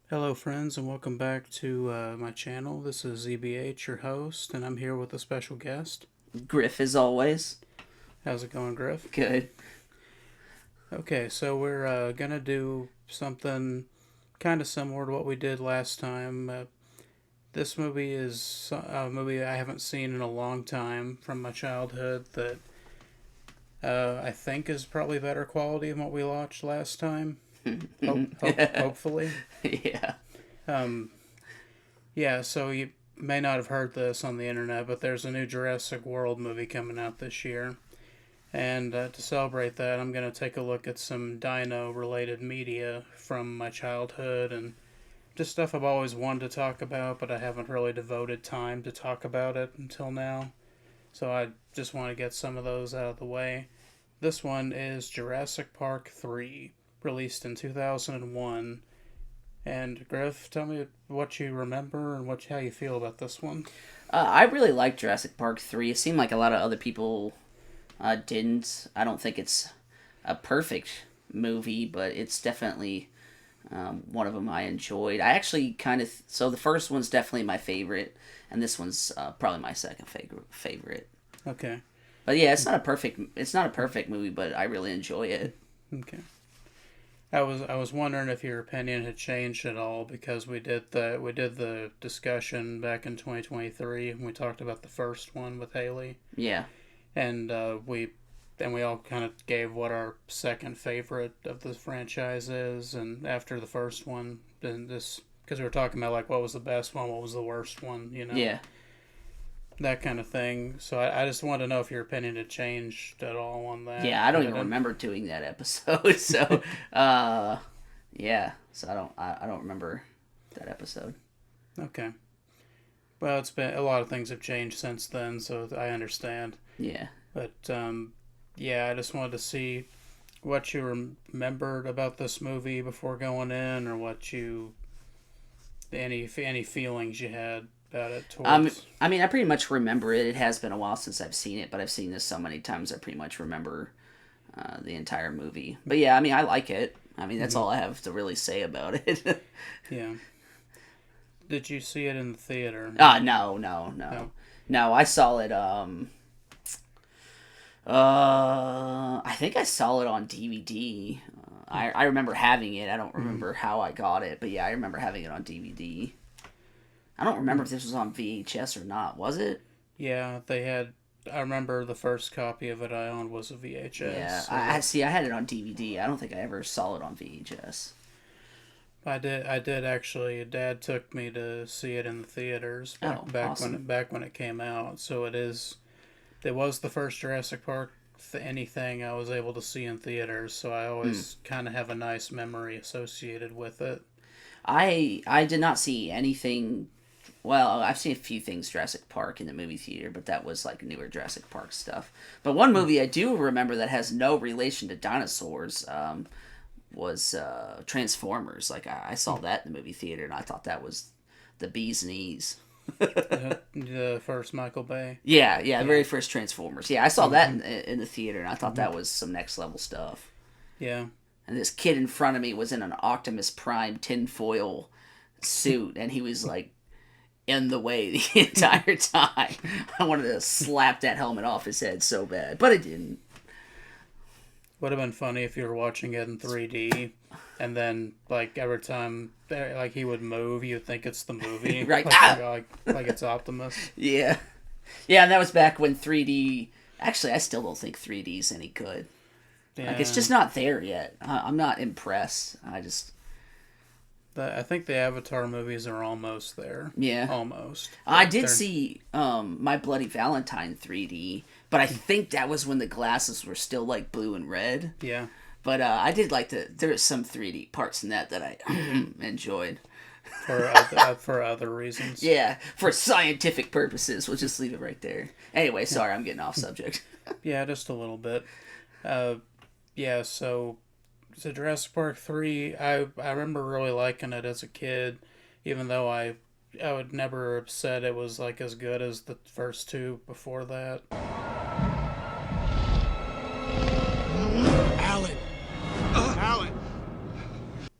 Hello, friends, and welcome back to my channel. This is ZBH, your host, and I'm here with a special guest. Grif, as always. How's it going, Griff? Good. Okay, so we're gonna do something kind of similar to what we did last time. This movie is a movie I haven't seen in a long time from my childhood that I think is probably better quality than what we watched last time. Hopefully. Yeah. Um, Yeah, so you may not have heard this on the internet, but there's a new Jurassic World movie coming out this year. And to celebrate that, I'm going to take a look at some dino related media from my childhood and just stuff I've always wanted to talk about, but I haven't really devoted time to talk about it until now. So I just want to get some of those out of the way. This one is Jurassic Park 3, released in 2001. And Griff, tell me what you remember and how you feel about this one. I really like Jurassic Park 3. It seemed like a lot of other people didn't. I don't think it's a perfect movie, but it's definitely one of them I enjoyed. I actually so the first one's definitely my favorite, and this one's probably my second favorite. Okay. But yeah, it's not a perfect movie, but I really enjoy it. Okay. I was wondering if your opinion had changed at all because we did the discussion back in 2023 and we talked about the first one with Haley Yeah. and we all kind of gave what our second favorite of the franchise is, and after the first one then this because we were talking about like what was the best one, what was the worst one, Yeah. that kind of thing. So I just wanted to know if your opinion had changed at all on that. Yeah, I don't even remember doing that episode. So, yeah. So I don't remember that episode. Okay. Well, it's been a lot of things have changed since then, so I understand. Yeah. But yeah, I just wanted to see what you remembered about this movie before going in, or any feelings you had about it towards. I pretty much remember it. It has been a while since I've seen it, but I've seen this so many times I pretty much remember the entire movie. But yeah, I like it. That's all I have to really say about it. Yeah. Did you see it in the theater? No. I saw it. I think I saw it on DVD. I remember having it. I don't remember how I got it, but yeah, I remember having it on DVD. I don't remember if this was on VHS or not. Was it? Yeah, they had. I remember the first copy of it I owned was a VHS. Yeah, so I see. I had it on DVD. I don't think I ever saw it on VHS. I did actually. Dad took me to see it in the theaters back awesome. when it came out. So it is. It was the first Jurassic Park anything I was able to see in theaters. So I always kind of have a nice memory associated with it. I did not see anything. Well, I've seen a few things Jurassic Park in the movie theater, but that was like newer Jurassic Park stuff. But one movie I do remember that has no relation to dinosaurs was Transformers. Like I saw that in the movie theater, and I thought that was the bee's knees. The first Michael Bay. Yeah, the very first Transformers. Yeah, I saw that in the theater, and I thought that was some next level stuff. Yeah. And this kid in front of me was in an Optimus Prime tinfoil suit, and he was like in the way the entire time. I wanted to slap that helmet off his head so bad, but I didn't. Would have been funny if you were watching it in 3D, and then like every time like he would move, you'd think it's the movie, Right. like it's Optimus. Yeah, and that was back when 3D. Actually, I still don't think 3D's any good. Yeah. Like it's just not there yet. I'm not impressed. I think the Avatar movies are almost there. Yeah. Almost. I did see My Bloody Valentine 3D, but I think that was when the glasses were still like blue and red. Yeah. But I did like there's some 3D parts in that I enjoyed. For other reasons. Yeah, for scientific purposes. We'll just leave it right there. Anyway, sorry, I'm getting off subject. Yeah, just a little bit. Yeah, so Jurassic Park 3, I remember really liking it as a kid, even though I would never have said it was like as good as the first two before that. Alan! Alan!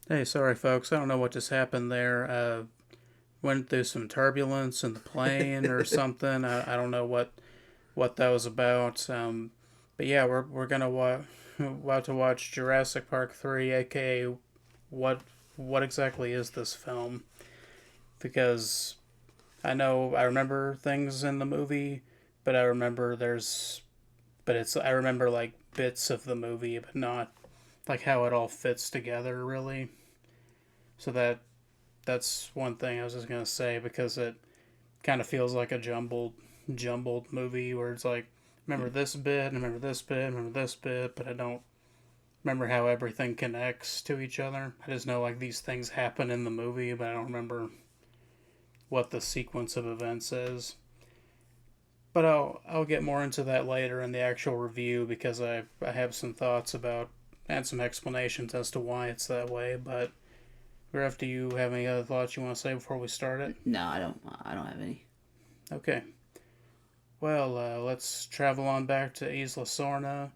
Hey, sorry, folks. I don't know what just happened there. Went through some turbulence in the plane or something. I don't know what that was about. But yeah, we're gonna about to watch Jurassic Park 3, aka what what exactly is this film? Because I remember things in the movie, but I remember like bits of the movie, but not like how it all fits together really. So that's one thing I was just gonna say because it kind of feels like a jumbled movie where it's like remember this bit, remember this bit, remember this bit, but I don't remember how everything connects to each other. I just know like these things happen in the movie, but I don't remember what the sequence of events is. But I'll get more into that later in the actual review because I have some thoughts about and some explanations as to why it's that way. But Griff, do you have any other thoughts you want to say before we start it? No, I don't. I don't have any. Okay. Well, let's travel on back to Isla Sorna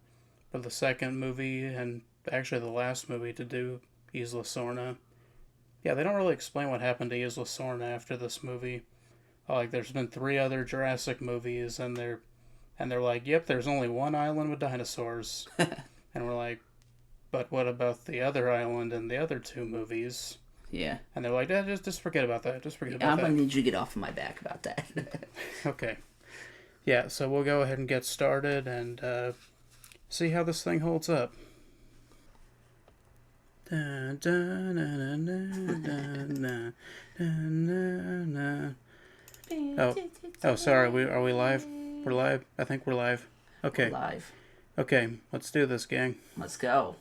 for the second movie and actually the last movie to do Isla Sorna. Yeah, they don't really explain what happened to Isla Sorna after this movie. Like, there's been three other Jurassic movies, and they're like, "Yep, there's only one island with dinosaurs," and we're like, "But what about the other island in the other two movies?" Yeah. And they're like, just forget about that. Just forget about I'm that. gonna need you to get off of my back about that. Okay. Yeah, so we'll go ahead and get started and see how this thing holds up. Oh, sorry. Are we live? We're live. I think we're live. Okay. We're live. Okay, let's do this, gang. Let's go.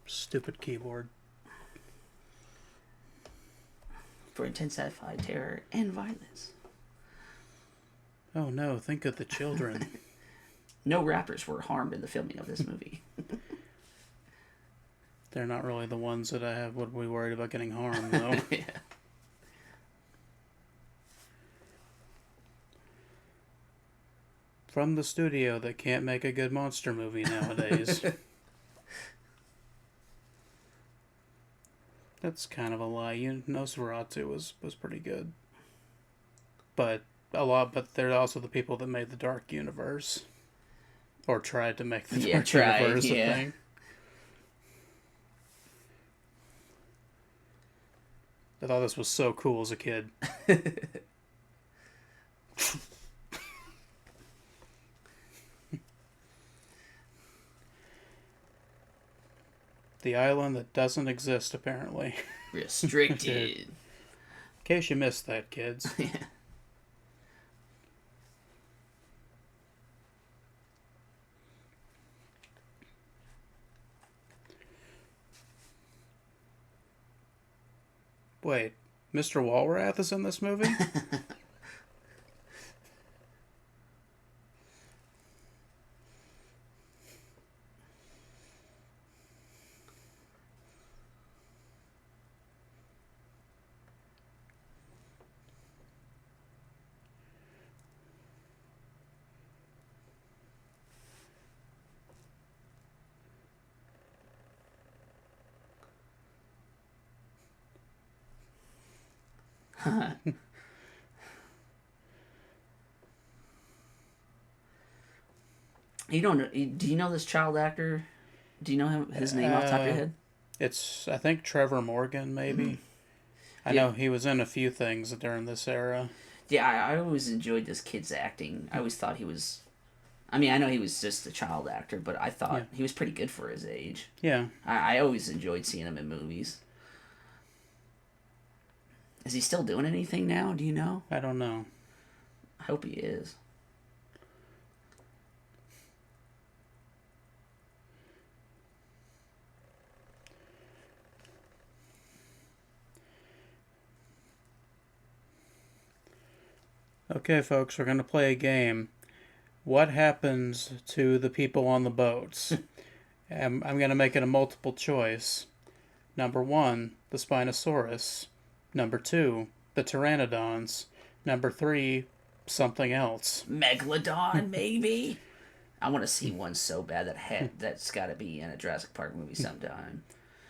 Stupid keyboard. For intensified terror and violence. Oh no! Think of the children. No rappers were harmed in the filming of this movie. They're not really the ones that I would be worried about getting harmed, though. Yeah. From the studio that can't make a good monster movie nowadays. That's kind of a lie. Nosferatu was pretty good. But they're also the people that made the Dark Universe. Or tried to make the Dark Universe a thing. I thought this was so cool as a kid. The island that doesn't exist, apparently. Restricted. In case you missed that, kids. Yeah. Wait, Mr. Walrath is in this movie? You don't know, do you know this child actor? Do you know his name off the top of your head? It's, I think, Trevor Morgan, maybe. Mm-hmm. I know he was in a few things during this era. Yeah, I always enjoyed this kid's acting. I always thought he was... I mean, I know he was just a child actor, but I thought he was pretty good for his age. Yeah. I always enjoyed seeing him in movies. Is he still doing anything now? Do you know? I don't know. I hope he is. Okay, folks, we're going to play a game. What happens to the people on the boats? I'm going to make it a multiple choice. Number 1, the Spinosaurus. Number 2, the Pteranodons. Number 3, something else. Megalodon, maybe? I want to see one so bad that's got to be in a Jurassic Park movie sometime.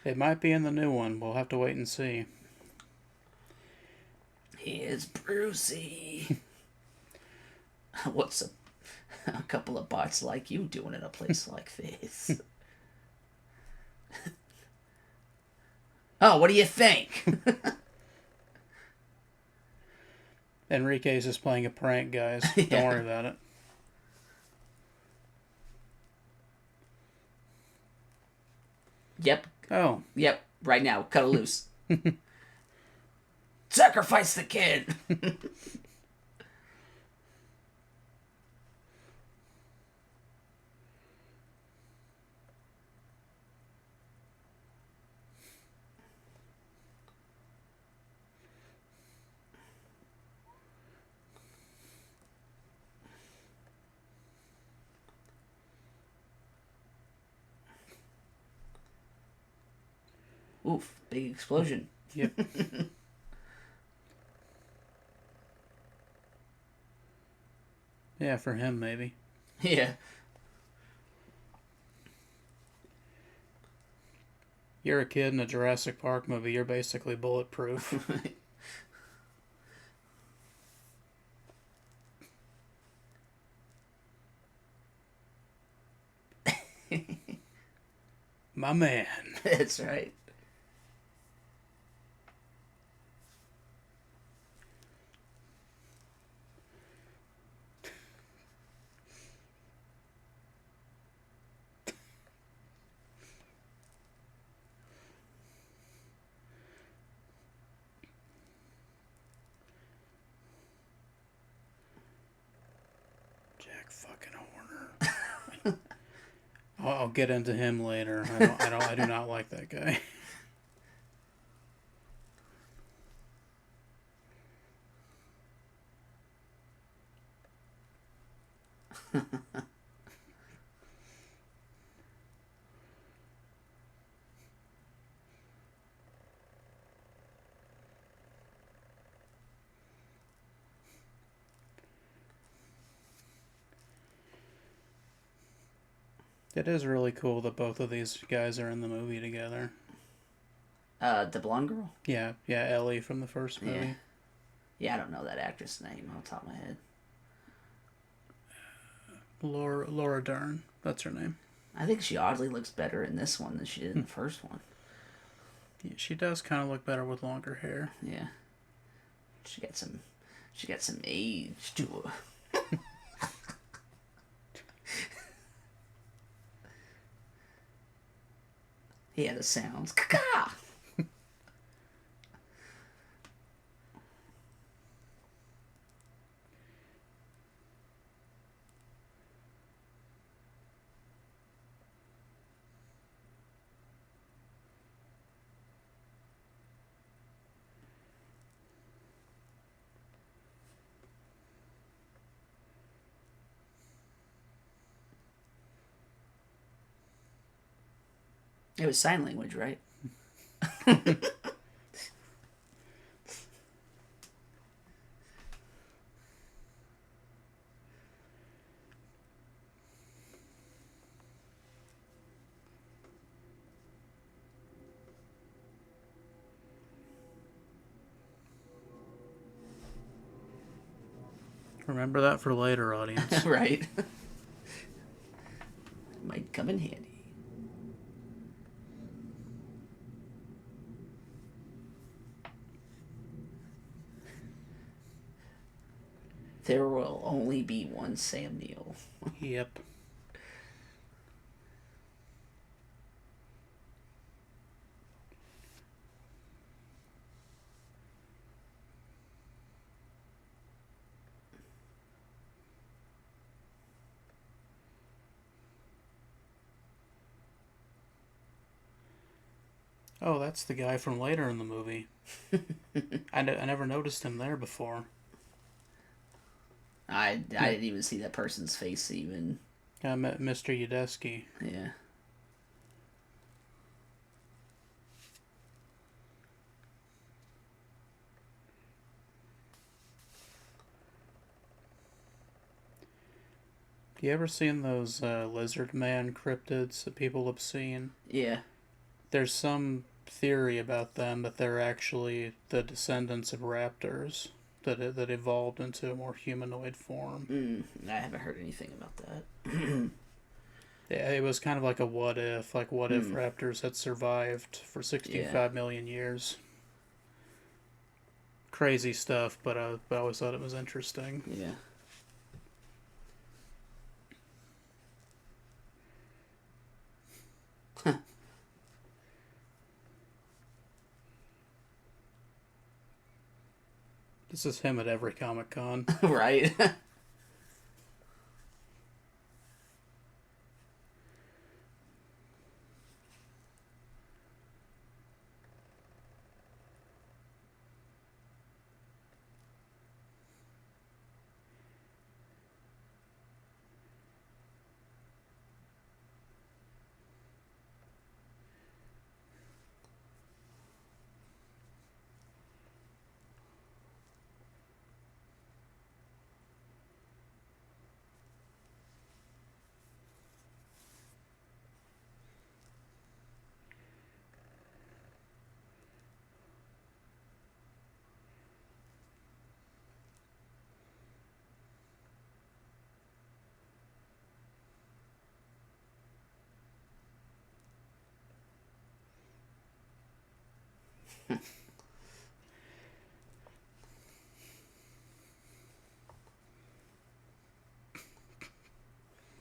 It might be in the new one. We'll have to wait and see. Here's Brucey. What's a couple of bots like you doing in a place like this? Oh, what do you think? Enrique's just playing a prank, guys. Yeah. Don't worry about it. Yep. Oh. Yep. Right now. Cut it loose. Sacrifice the kid. Oof. Big explosion. Yep. Yeah, for him, maybe. Yeah. You're a kid in a Jurassic Park movie. You're basically bulletproof. My man. That's right. Jack fucking Horner. I'll get into him later. I do not like that guy. It is really cool that both of these guys are in the movie together. The blonde girl? Yeah, Ellie from the first movie. Yeah. Yeah, I don't know that actress' name on the top of my head. Laura Dern. That's her name. I think she oddly looks better in this one than she did in the first one. Yeah, she does kind of look better with longer hair. Yeah. She got some age to her. Yeah, the sounds. Caca! It was sign language, right? Remember that for later, audience. Right. Might come in handy. There will only be one Sam Neill. Yep. Oh, that's the guy from later in the movie. I never noticed him there before. I didn't even see that person's face even. I met Mr. Udesky. Yeah. You ever seen those lizard man cryptids that people have seen? Yeah. There's some theory about them that they're actually the descendants of raptors that evolved into a more humanoid form. I haven't heard anything about that. Yeah, it was kind of like a what if, like what if raptors had survived for 65 million years. Crazy stuff, but I always thought it was interesting. Yeah. This is him at every Comic Con. Right.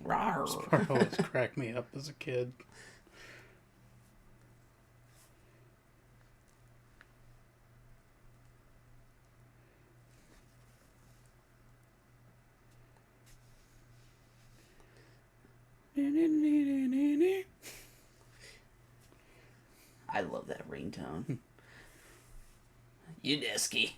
Rawr. This part always cracked me up as a kid. I love that ringtone. Udesky.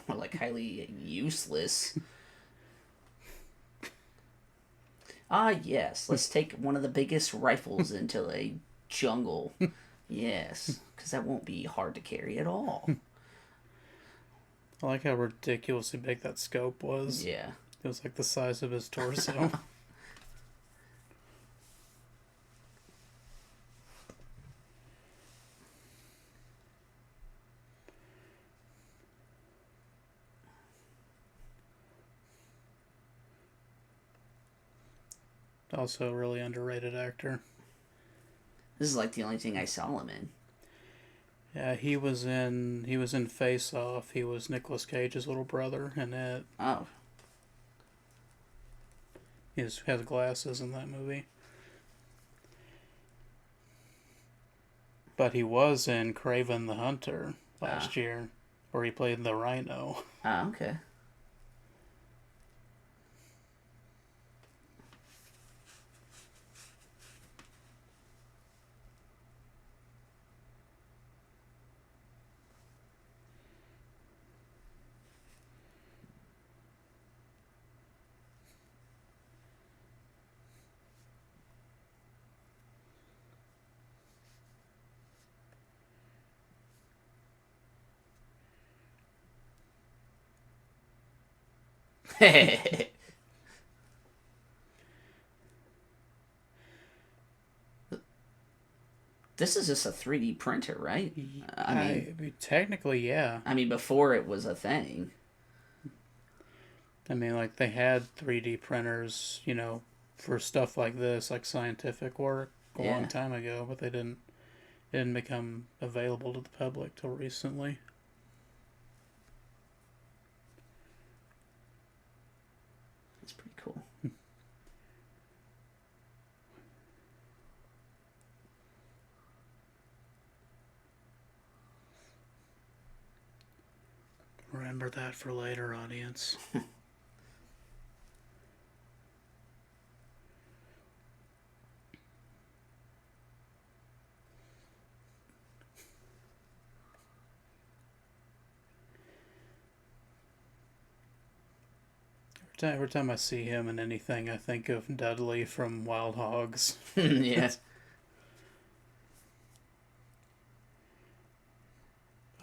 More like highly useless. Ah, yes. Let's take one of the biggest rifles into a jungle. Yes, because that won't be hard to carry at all. I like how ridiculously big that scope was. Yeah. It was like the size of his torso. Also a really underrated actor. This is like the only thing I saw him in. Yeah, he was in Face Off. He was Nicolas Cage's little brother in it. Oh. He has glasses in that movie. But he was in Kraven the Hunter last year, where he played the Rhino. Ah, okay. This is just a 3D printer, right? I mean, technically, yeah. I mean, before it was a thing. I mean, like, they had 3D printers, for stuff like this, like scientific work, a long time ago, but they didn't become available to the public till recently. That's pretty cool. Remember that for later, audience. Every time I see him in anything, I think of Dudley from Wild Hogs. Yeah.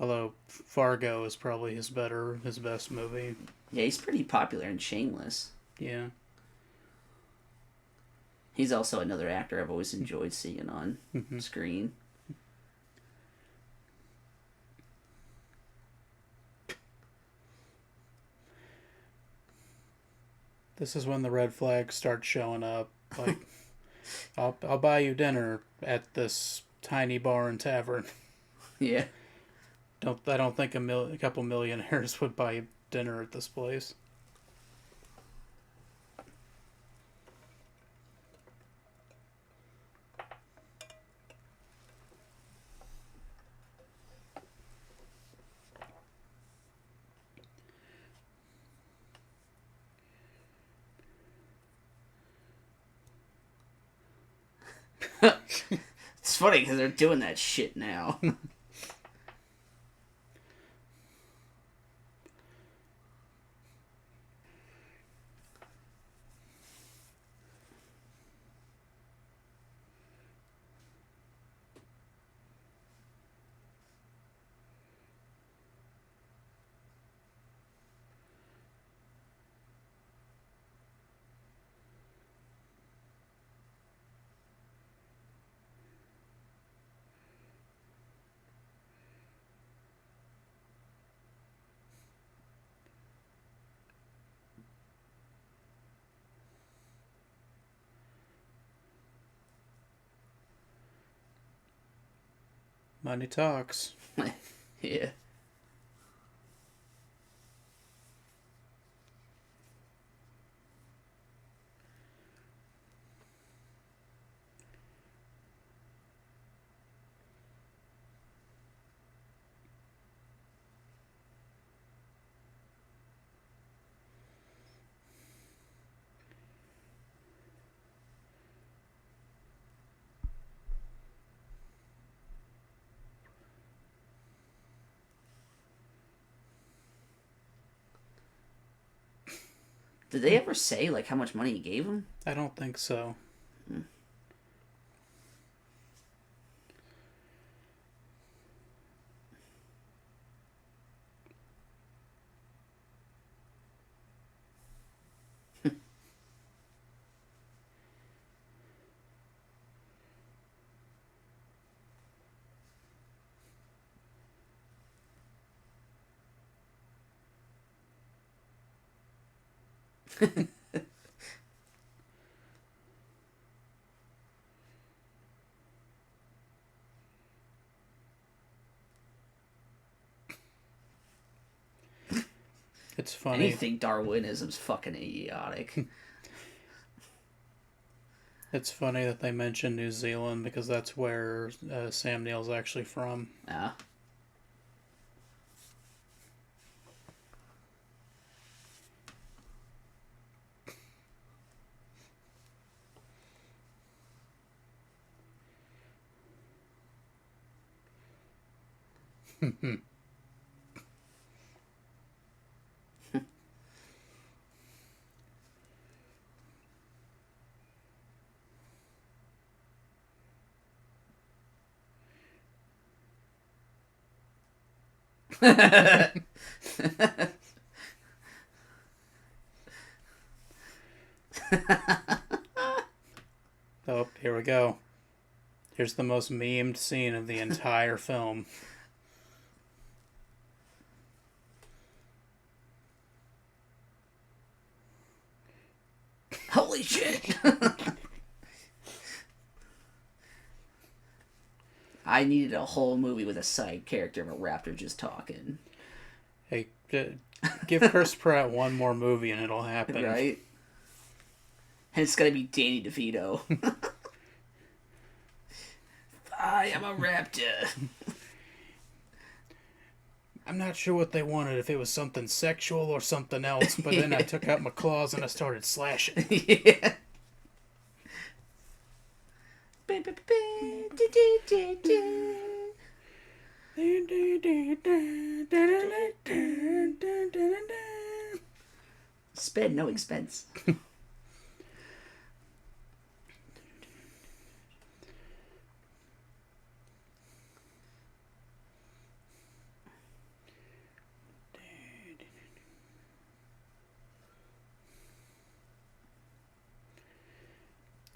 Although Fargo is probably his best movie. Yeah, he's pretty popular in Shameless. Yeah. He's also another actor I've always enjoyed seeing on screen. This is when the red flags start showing up. Like, I'll buy you dinner at this tiny bar and tavern. Yeah. I don't think a couple millionaires would buy you dinner at this place. It's funny because they're doing that shit now. Money talks. Yeah. Did they ever say like how much money he gave him? I don't think so. It's funny. Anything Darwinism's fucking idiotic. It's funny that they mention New Zealand because that's where Sam Neill's actually from. Yeah. Oh, here we go. Here's the most memed scene of the entire film. Holy shit! I needed a whole movie with a side character of a raptor just talking. Hey, give Chris Pratt one more movie and it'll happen. Right? And it's gonna be Danny DeVito. I am a raptor. I'm not sure what they wanted, if it was something sexual or something else, but then I took out my claws and I started slashing. Yeah. Spend no expense.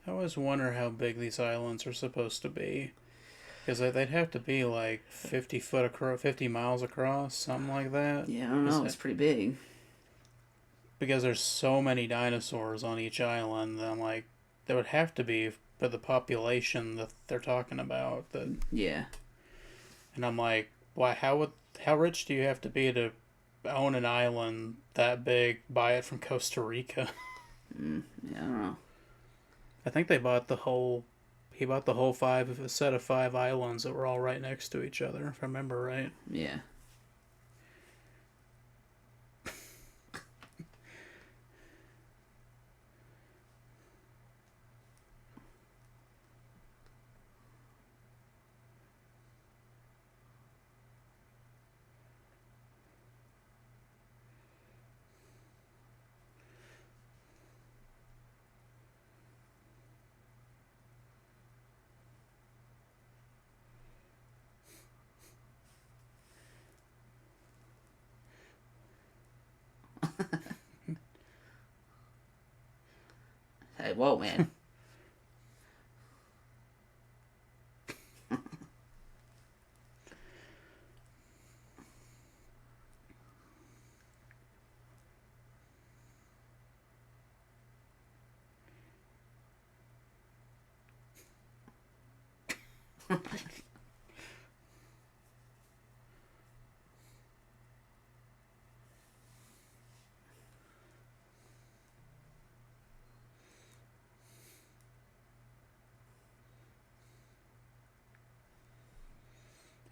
I always wonder how big these islands are supposed to be. Because they'd have to be like 50 foot across, 50 miles across, something like that. Yeah, I don't know. It's pretty big. Because there's so many dinosaurs on each island, that I'm like, there would have to be for the population that they're talking about. That, yeah. and I'm like, why? How rich do you have to be to own an island that big? Buy it from Costa Rica. Yeah, I don't know. I think they bought the whole. He bought the whole a set of 5 islands that were all right next to each other, if I remember right. Yeah. Hey, whoa, man.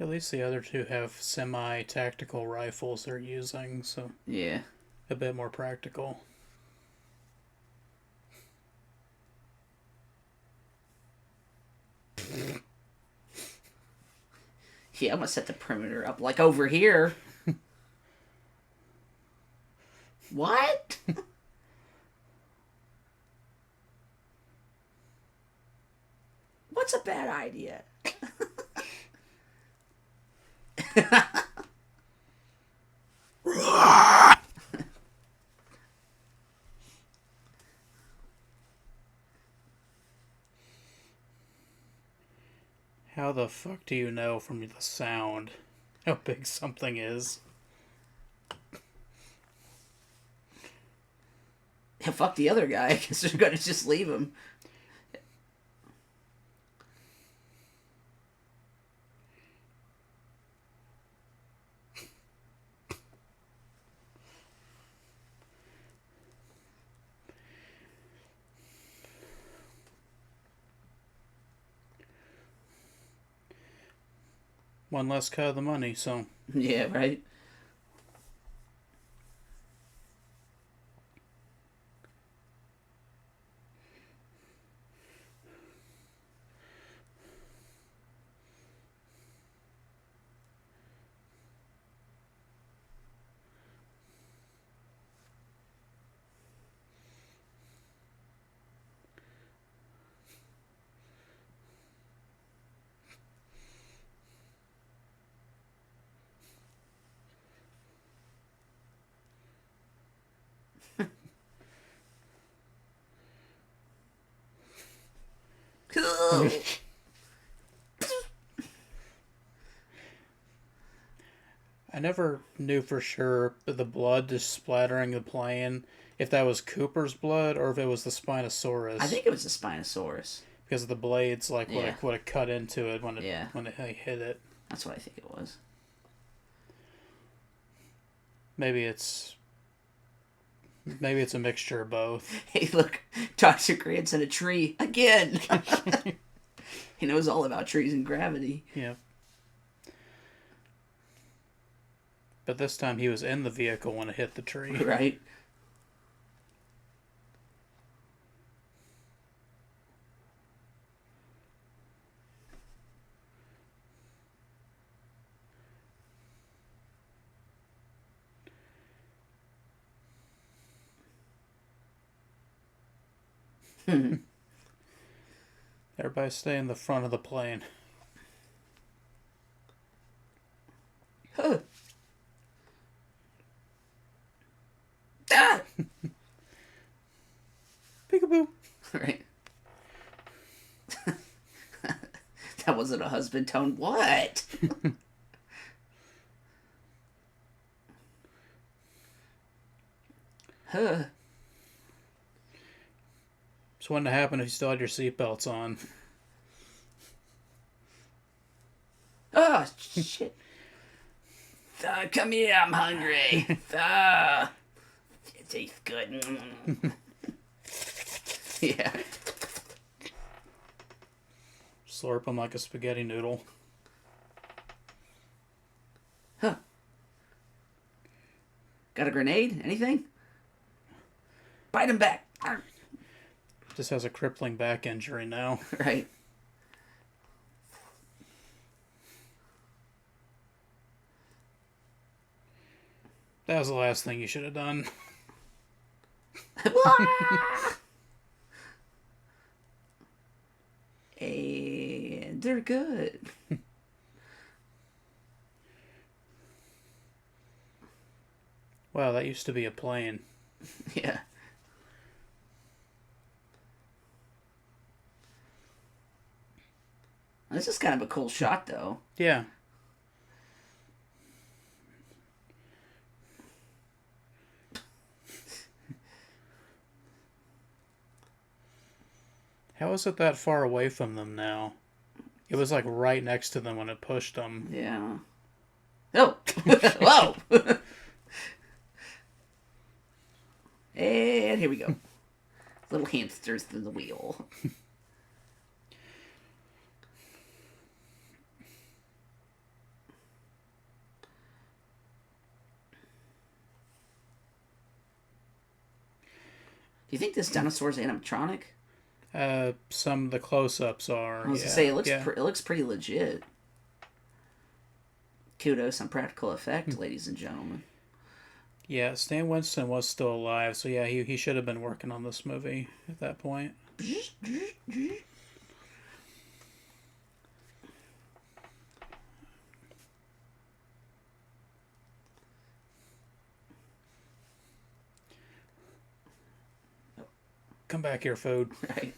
At least the other 2 have semi-tactical rifles they're using, so Yeah. a bit more practical. Yeah, I'm gonna set the perimeter up like over here. What? What's a bad idea? How the fuck do you know from the sound how big something is? Yeah, fuck the other guy, because they're gonna just leave him. One less cut of the money, so Yeah, right? I never knew for sure the blood just splattering the plane if that was Cooper's blood or if it was the Spinosaurus. I think it was the Spinosaurus. Because the blades like Yeah. would have cut into it when it Yeah. when it hit it. That's what I think it was. Maybe it's a mixture of both. Hey, look, Dr. Grant's in a tree again. He knows all about trees and gravity. Yeah. But this time he was in the vehicle when it hit the tree. Right? Everybody stay in the front of the plane. Huh. Ah! Peekaboo. Right. That wasn't a husband tone. What? Huh. This wouldn't have happened if you still had your seatbelts on. Oh, shit. Come here, I'm hungry. It tastes good. Yeah. Slurp them like a spaghetti noodle. Huh. Got a grenade? Anything? Bite him back. Just has a crippling back injury now. Right. That was the last thing you should have done. And they're good. Wow, that used to be a plane. Yeah. This is kind of a cool shot, though. Yeah. How is it that far away from them now? It was like right next to them when it pushed them. Yeah. Oh! Whoa! And here we go. Little hamsters in the wheel. Do you think this dinosaur's animatronic? Some of the close-ups are. I was gonna say it looks pretty legit. Kudos on practical effect, ladies and gentlemen. Yeah, Stan Winston was still alive, so yeah, he should have been working on this movie at that point. Come back here, food. Right.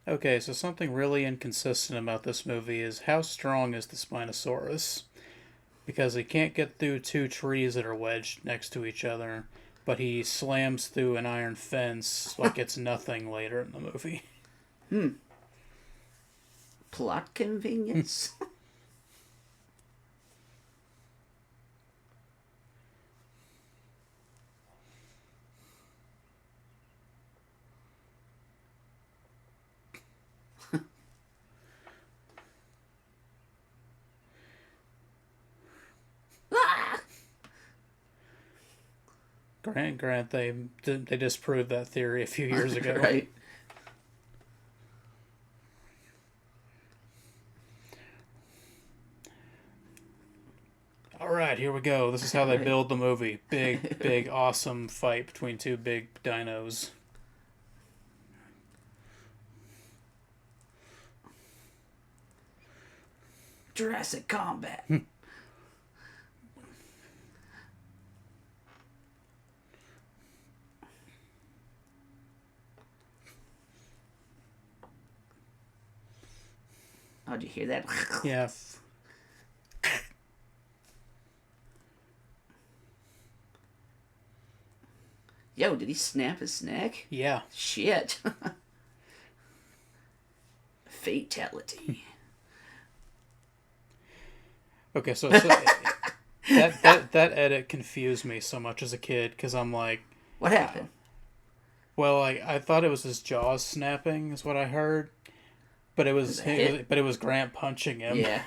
Okay, so something really inconsistent about this movie is how strong is the Spinosaurus? Because he can't get through two trees that are wedged next to each other, but he slams through an iron fence like it's nothing later in the movie. Plot convenience. Grant, they disproved that theory a few years ago. Right. All right, here we go. This is how they build the movie. Big, awesome fight between two big dinos. Jurassic combat. Oh, did you hear that? Yeah. Yo, did he snap his neck? Yeah. Shit. Fatality. Okay, so that edit confused me so much as a kid because I'm like, What happened? well, I thought it was his jaws snapping is what I heard, but it was Grant punching him. Yeah.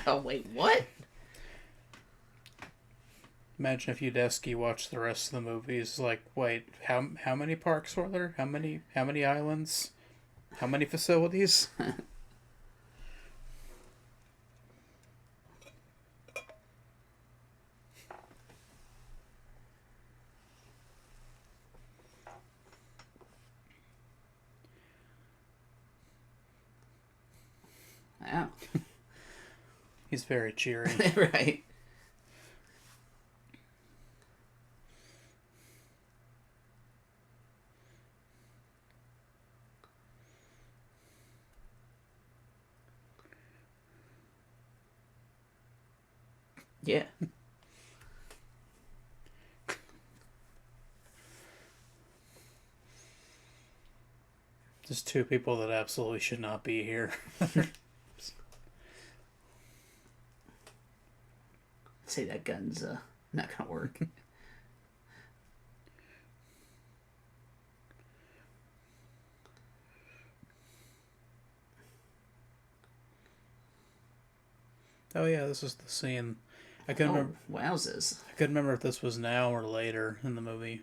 Oh wait, what? Imagine if Udesky watched the rest of the movies. Like, wait, how many parks were there? How many islands? How many facilities? Wow. He's very cheery. Right. Yeah. Just two people that absolutely should not be here. Say that gun's not gonna work. Oh yeah, this is the scene. I couldn't remember. Wowzers. I couldn't remember if this was now or later in the movie.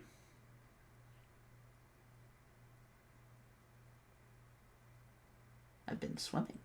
I've been swimming.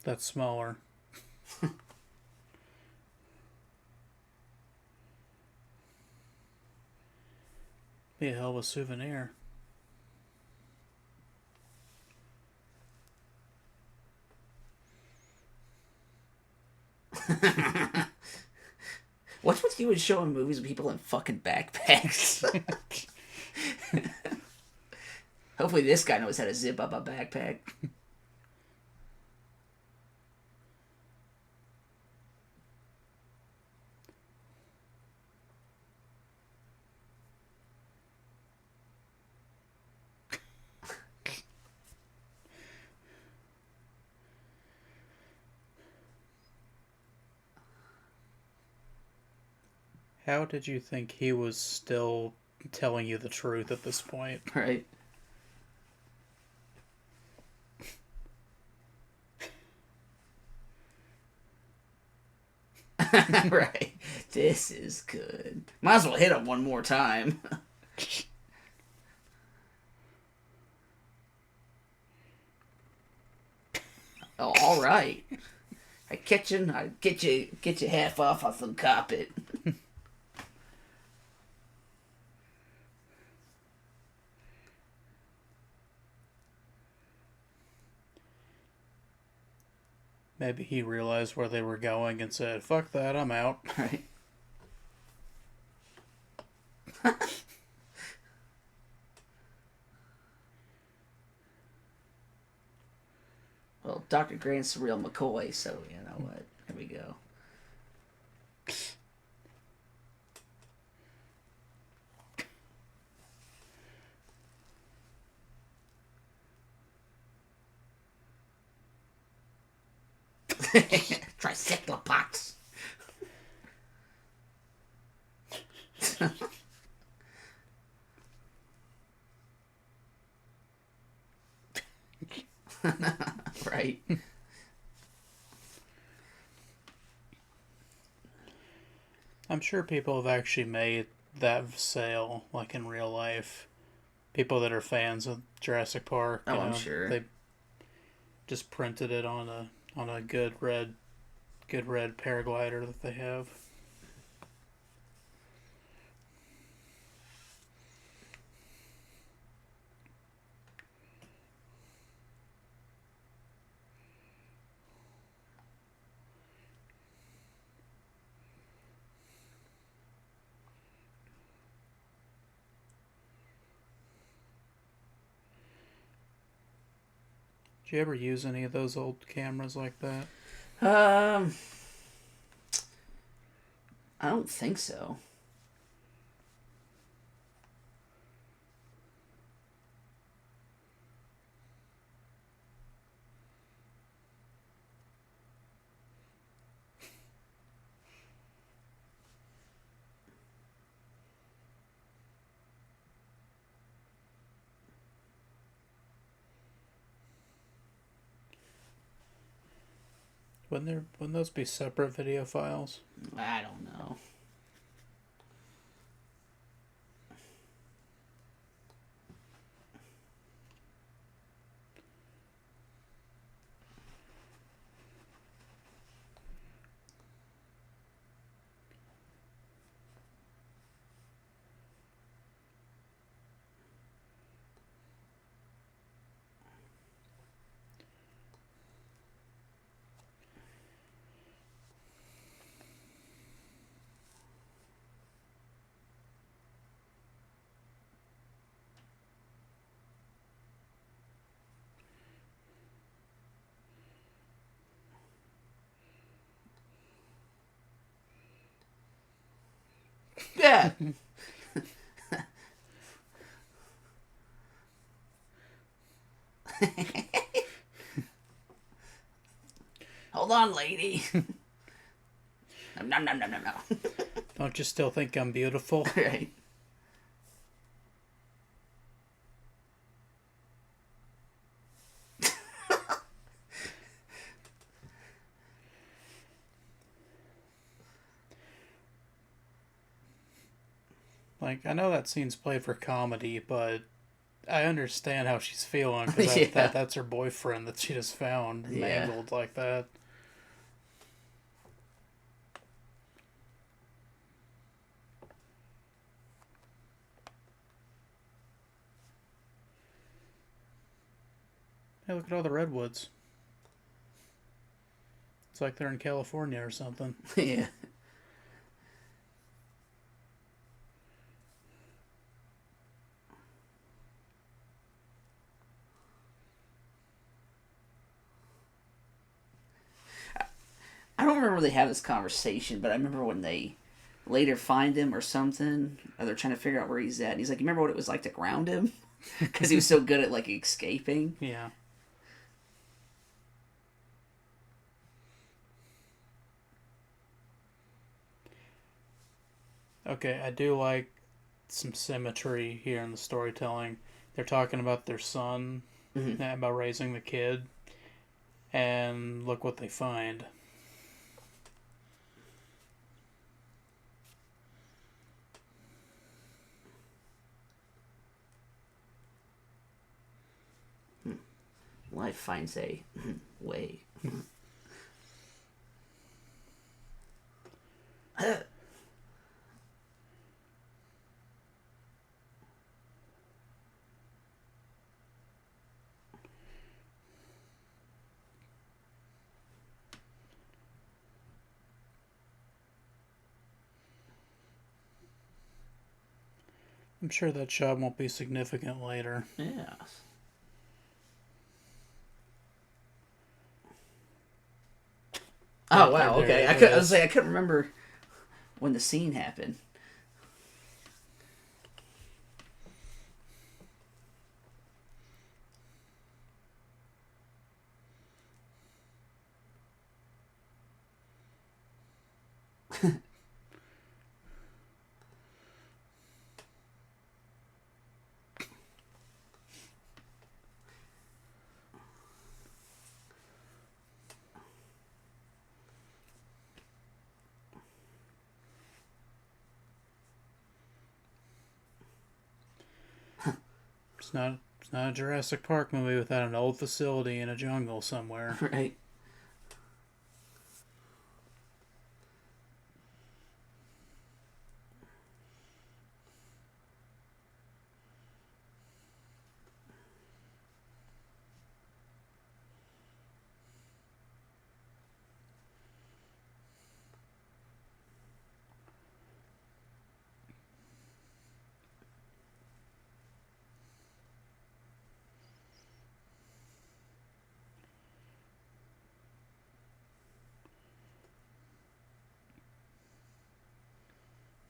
That's smaller. Be a hell of a souvenir. What's with you and showing movies with people in fucking backpacks? Hopefully this guy knows how to zip up a backpack. How did you think he was still telling you the truth at this point? Right. Right. This is good. Might as well hit him one more time. Oh, all right. I get you half off on some carpet. Maybe he realized where they were going and said, "Fuck that, I'm out." Right. Well, Dr. Grant's the real McCoy, so you know what? Here we go. Tricyclopods. Right. I'm sure people have actually made that sale, like in real life. People that are fans of Jurassic Park, Oh, I'm sure. they just printed it on a good red paraglider that they have. Did you ever use any of those old cameras like that? Um, I don't think so. Wouldn't those be separate video files? I don't know. Yeah. Hold on, lady. Nom nom nom nom nom nom. Don't you still think I'm beautiful? Right. Like, I know that scene's played for comedy, but I understand how she's feeling because Yeah. that's her boyfriend that she just found Yeah. mangled like that. Hey, look at all the redwoods. It's like they're in California or something. Yeah. I don't remember they have this conversation, but I remember when they later find him or something, or they're trying to figure out where he's at. And he's like, "You remember what it was like to ground him?" Because he was so good at like escaping. Yeah. Okay, I do like some symmetry here in the storytelling. They're talking about their son, Mm-hmm. about raising the kid, and look what they find. Life finds a way. I'm sure that shot won't be significant later. Yeah. Oh wow. Okay. I was like, I couldn't remember when the scene happened. It's not a Jurassic Park movie without an old facility in a jungle somewhere. Right.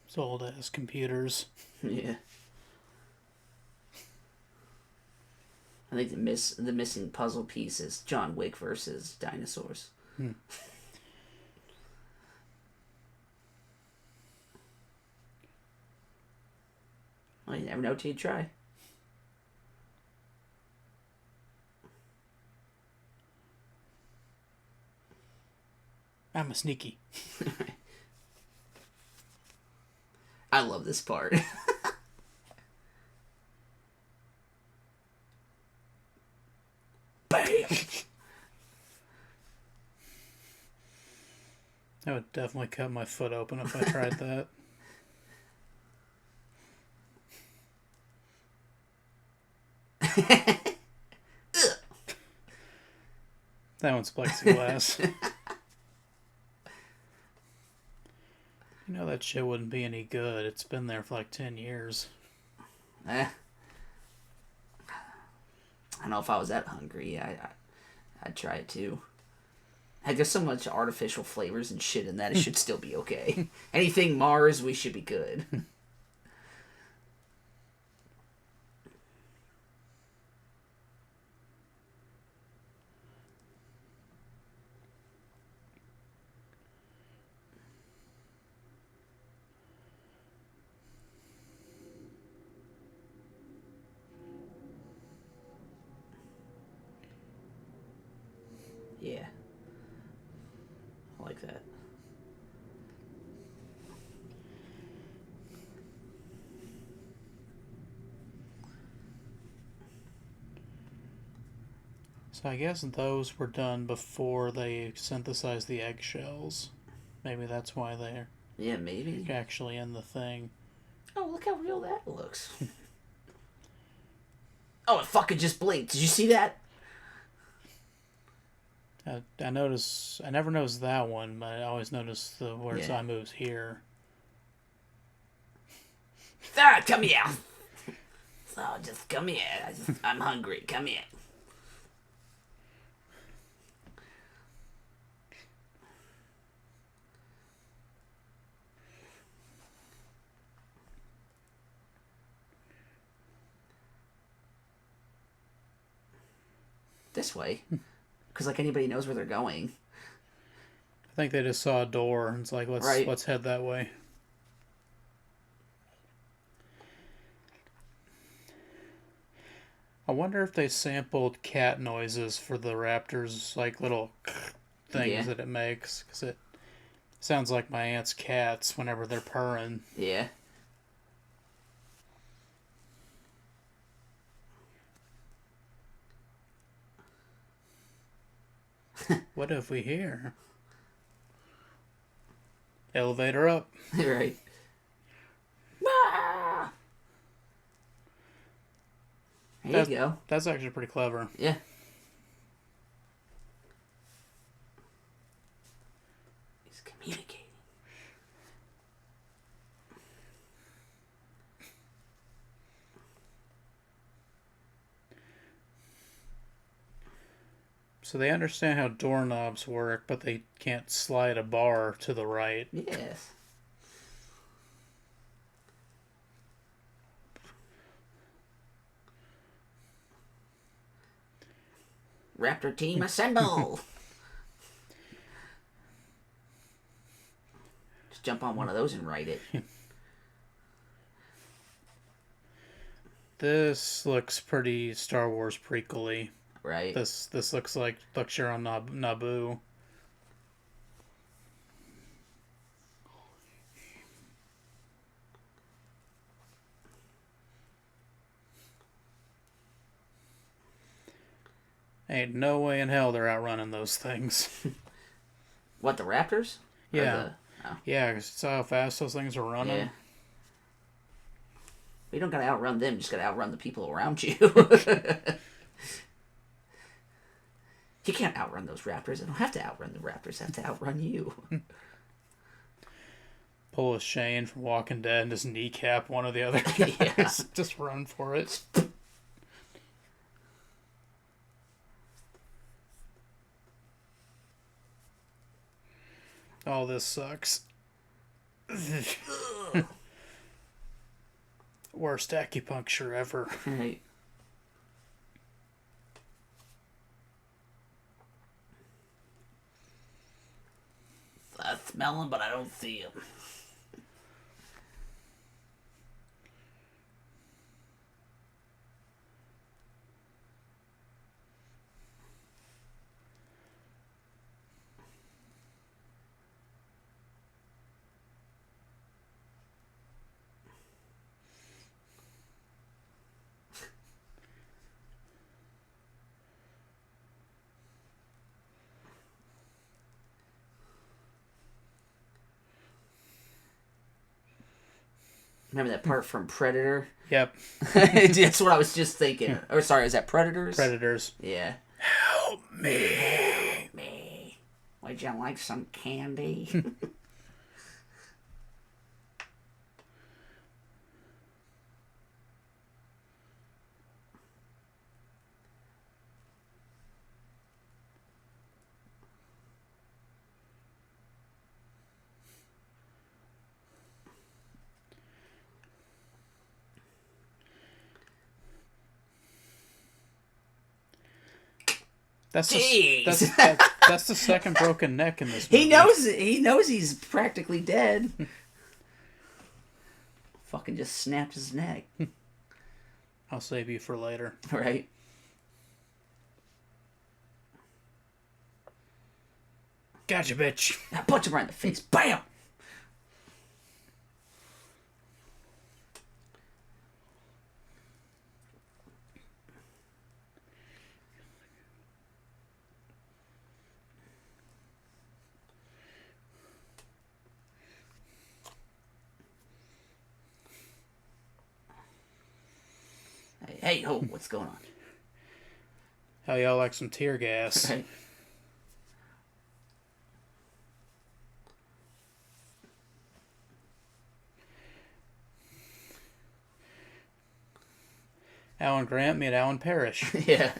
It's old ass computers. Yeah. I think the missing puzzle piece is John Wick versus dinosaurs. Well, you never know till you try. I'm a sneaky. I love this part. Bam! I would definitely cut my foot open if I tried that. That one's plexiglass. You know that shit wouldn't be any good. It's been there for like 10 years. I don't know if I was that hungry. I'd try it too. Heck, there's so much artificial flavors and shit in that, it should still be okay. Anything Mars, we should be good. Yeah. I like that. So I guess those were done before they synthesized the eggshells. Maybe that's why they're Yeah, maybe. actually in the thing. Oh, look how real that looks. Oh, it fucking just blinked. Did you see that? I notice. I never noticed that one, but I always notice where Yeah. I moves here. Ah, come here. So just come here. I'm hungry. Come here. This way. Because, like, anybody knows where they're going. I think they just saw a door and it's like, let's head that way. I wonder if they sampled cat noises for the raptors, like little things that it makes, because it sounds like my aunt's cats whenever they're purring. Yeah. What have we here? Elevator up. Right. Ah! There you go. That's actually pretty clever. Yeah. He's communicating. So they understand how doorknobs work, but they can't slide a bar to the right. Yes. Raptor team assemble! Just jump on one of those and ride it. This looks pretty Star Wars prequel-y. Right. This looks like Lecture on Naboo. Ain't no way in hell they're outrunning those things. What, the Raptors? Yeah. Yeah, because it's how fast those things are running. Yeah. You don't gotta outrun them, you just gotta outrun the people around you. You can't outrun those raptors. I don't have to outrun the raptors. I have to outrun you. Pull a Shane from Walking Dead and just kneecap one of the other guys. Yeah. Just run for it. Oh, this sucks. Worst acupuncture ever. Right. I smell him, but I don't see him. Remember that part from Predator? Yep. That's what I was just thinking. Or sorry, is that Predators? Predators. Yeah. Help me. Help me. Would you like some candy? That's Jeez. that's the second broken neck in this movie. He knows he's practically dead. Fucking just snapped his neck. I'll save you for later. Right? Gotcha, bitch. I punch him right in the face. Bam! Hey, ho, what's going on? How y'all like some tear gas? Right. Alan Grant made Alan Parrish. Yeah.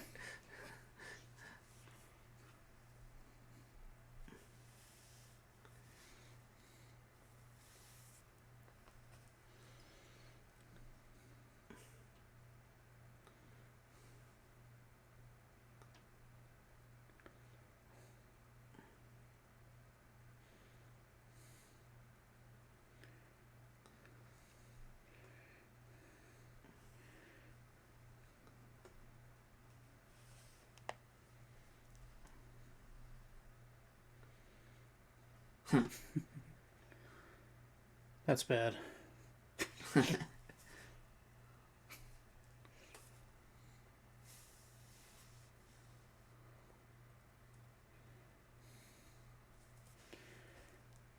That's bad.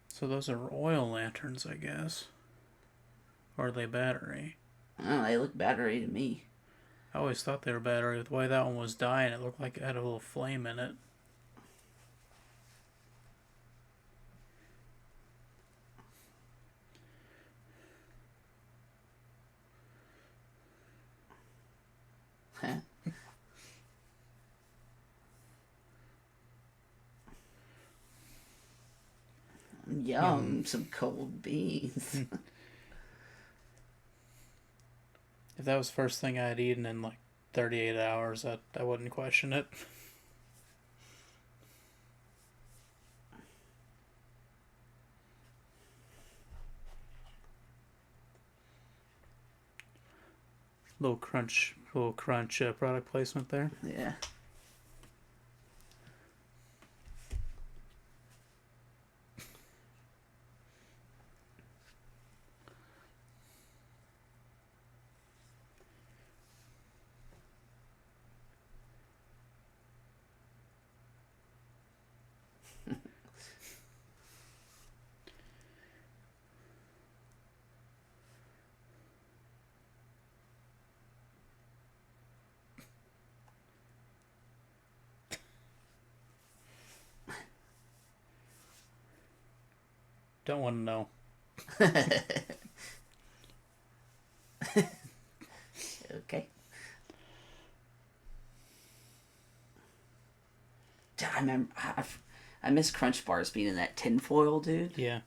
So those are oil lanterns, I guess. Or are they battery? I don't know, they look battery to me. I always thought they were battery. The way that one was dying, it looked like it had a little flame in it. Yum, some cold beans. If that was the first thing I'd eaten in like 38 hours, I wouldn't question it. Little crunch product placement there. Yeah. Don't want to know. Okay. I remember. I miss Crunch Bars being in that tinfoil, dude. Yeah.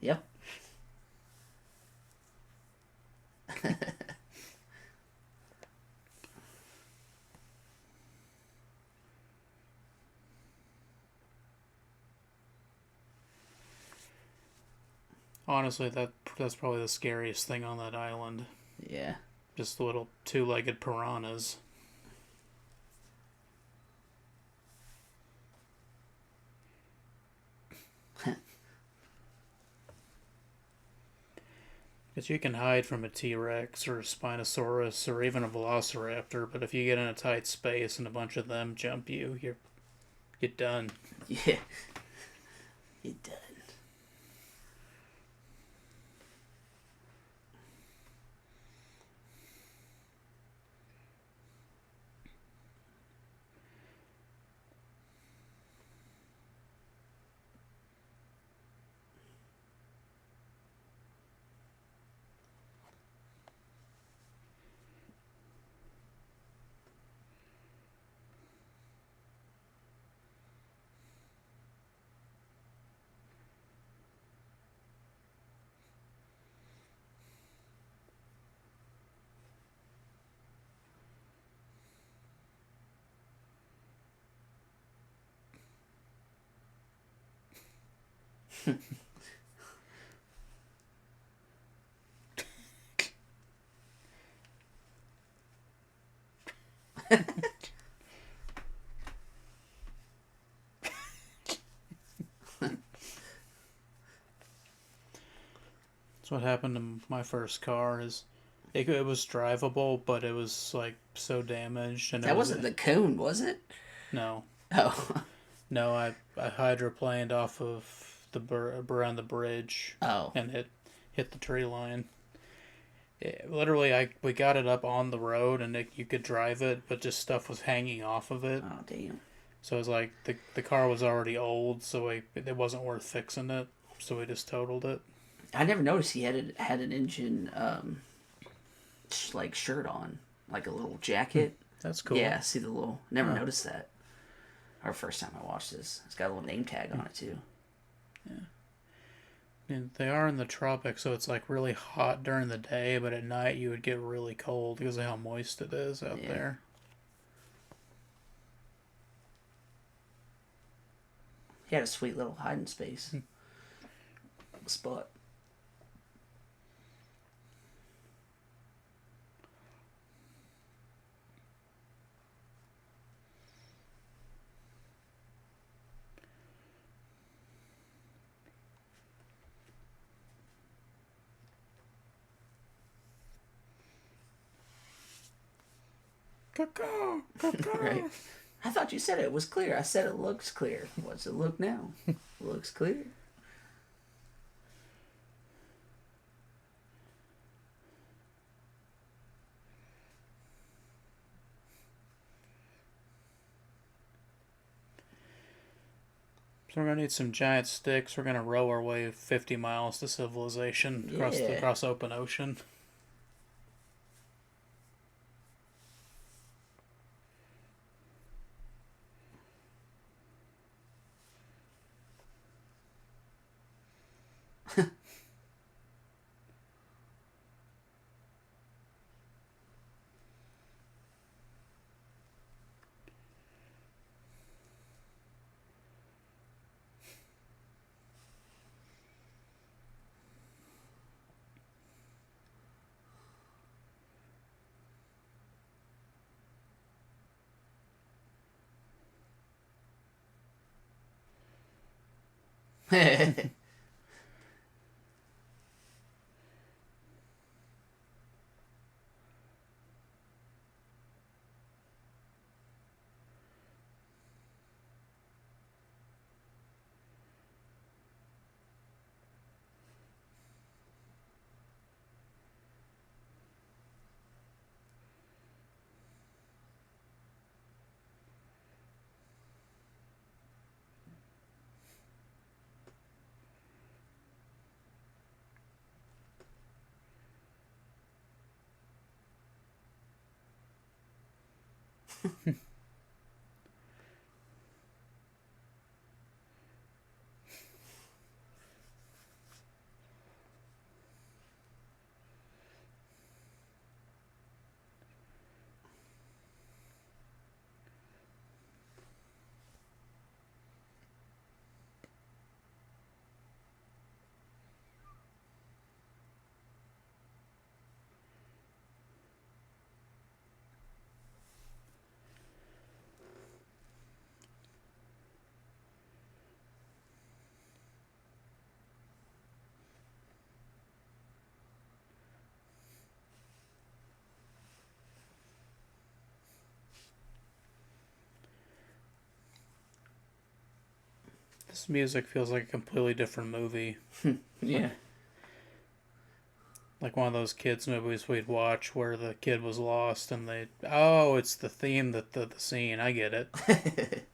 Yep. Honestly, that's probably the scariest thing on that island. Yeah. Just the little two-legged piranhas. Because you can hide from a T-Rex or a Spinosaurus or even a Velociraptor, but if you get in a tight space and a bunch of them jump you, you're done. Yeah. It does. That's what happened to my first car. Is it was drivable, but it was like so damaged, and it That was wasn't the coon, was it? no, Oh. no. I hydroplaned off of around the bridge, Oh. and hit the tree line. Literally, we got it up on the road, and you could drive it, but just stuff was hanging off of it. Oh, damn. So it was like the car was already old, so it wasn't worth fixing it. So we just totaled it. I never noticed he had an engine, like, shirt on. Like a little jacket. That's cool. Yeah, see the little... Never noticed that. Our first time I watched this. It's got a little name tag on it, too. Yeah. And they are in the tropics, so it's like really hot during the day, but at night you would get really cold because of how moist it is out there. He had a sweet little hiding space. Spot. Right. I thought you said it was clear. I said it looks clear. What's it look now? Looks clear. So we're gonna need some giant sticks. We're gonna row our way 50 miles to civilization across open ocean. This music feels like a completely different movie. Yeah. Like one of those kids' movies we'd watch where the kid was lost and they, oh, it's the theme, the scene. I get it.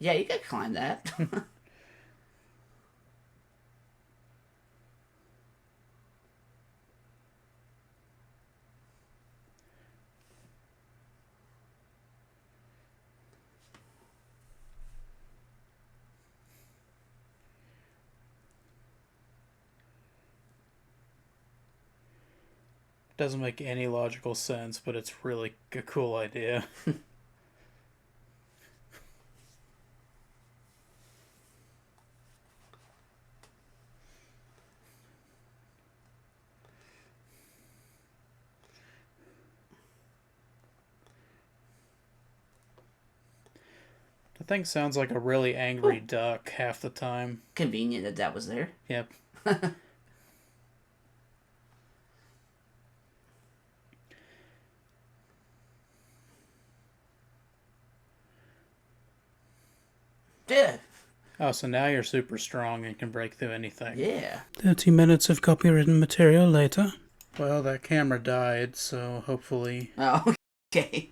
Yeah, you could climb that. Doesn't make any logical sense, but it's really a cool idea. The thing sounds like a really angry Ooh. duck half the time. Convenient that that was there. Yep. Yeah. Oh, so now you're super strong and can break through anything. Yeah. 30 minutes of copywritten material later. Well, that camera died, so hopefully... Oh, okay.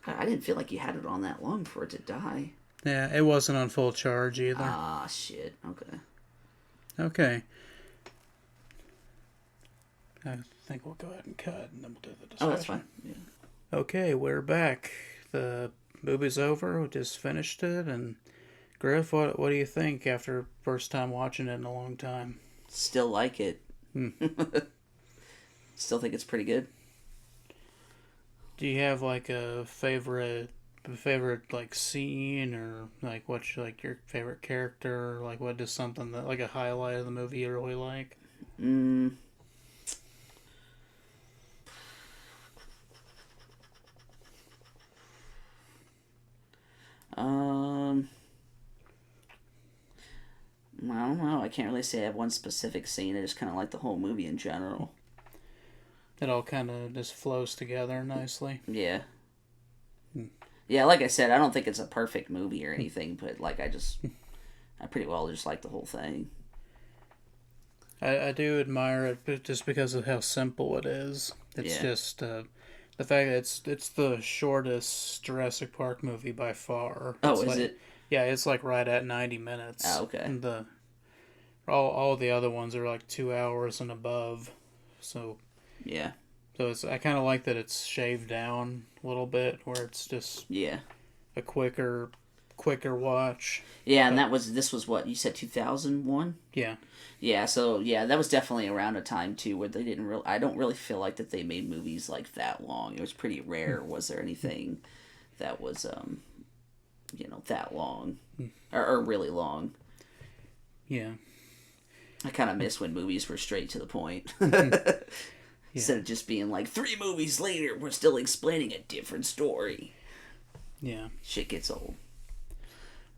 God, I didn't feel like you had it on that long for it to die. Yeah, it wasn't on full charge either. Ah, shit. Okay. Okay. I think we'll go ahead and cut, and then we'll do the discussion. Oh, that's fine. Yeah. Okay, we're back. The movie's over. We just finished it, and Griff, what do you think after first time watching it in a long time? Still like it. Still think it's pretty good. Do you have like a favorite like scene, or like what's like your favorite character? Like what is something that like a highlight of the movie you really like? Mm. I don't know. I can't really say I have one specific scene. I just kind of like the whole movie in general. It all kind of just flows together nicely. Yeah. Yeah, like I said, I don't think it's a perfect movie or anything, but like I pretty well just like the whole thing. I do admire it, but just because of how simple it is. It's just the fact that it's the shortest Jurassic Park movie by far. Oh, It's is like, it? yeah, it's like right at 90 minutes. Oh, okay. And all the other ones are like 2 hours and above. So Yeah. I kind of like that it's shaved down a little bit, where it's just Yeah. a quicker watch. Yeah, and this was what you said, 2001. Yeah. Yeah, so yeah, that was definitely around a time too where they didn't really. I don't really feel like that they made movies like that long. It was pretty rare. Was there anything that was that long or really long? Yeah. I kind of miss when movies were straight to the point. Instead of just being like 3 movies later, we're still explaining a different story. Yeah. Shit gets old.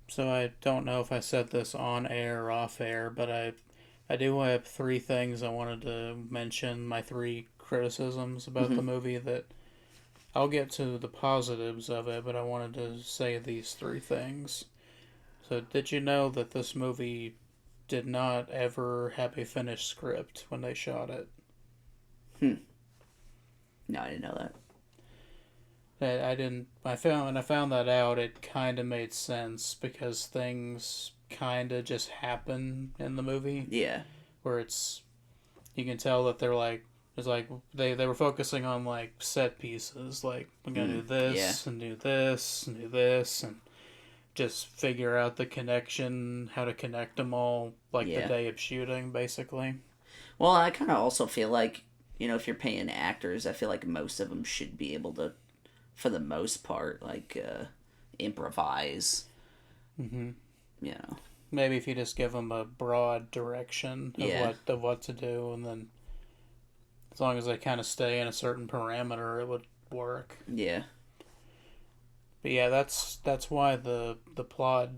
So I don't know if I said this on air or off air, but I do have 3 things I wanted to mention, my 3 criticisms about the movie. That I'll get to the positives of it, but I wanted to say these 3 things. So did you know that this movie did not ever have a finished script when they shot it? No, I didn't know that. I didn't. I found when I found that out, it kind of made sense because things kind of just happen in the movie Yeah. where you can tell that they're like it's like they were focusing on like set pieces, like we're gonna do Yeah. this and do this and do this and just figure out the connection, how to connect them all, like the Yeah. day of shooting, basically. Well, I kind of also feel like, if you're paying actors, I feel like most of them should be able to, for the most part, like improvise. Mm-hmm. You know. Maybe if you just give them a broad direction of Yeah. what to do, and then as long as they kind of stay in a certain parameter, it would work. Yeah. But yeah, that's why the plot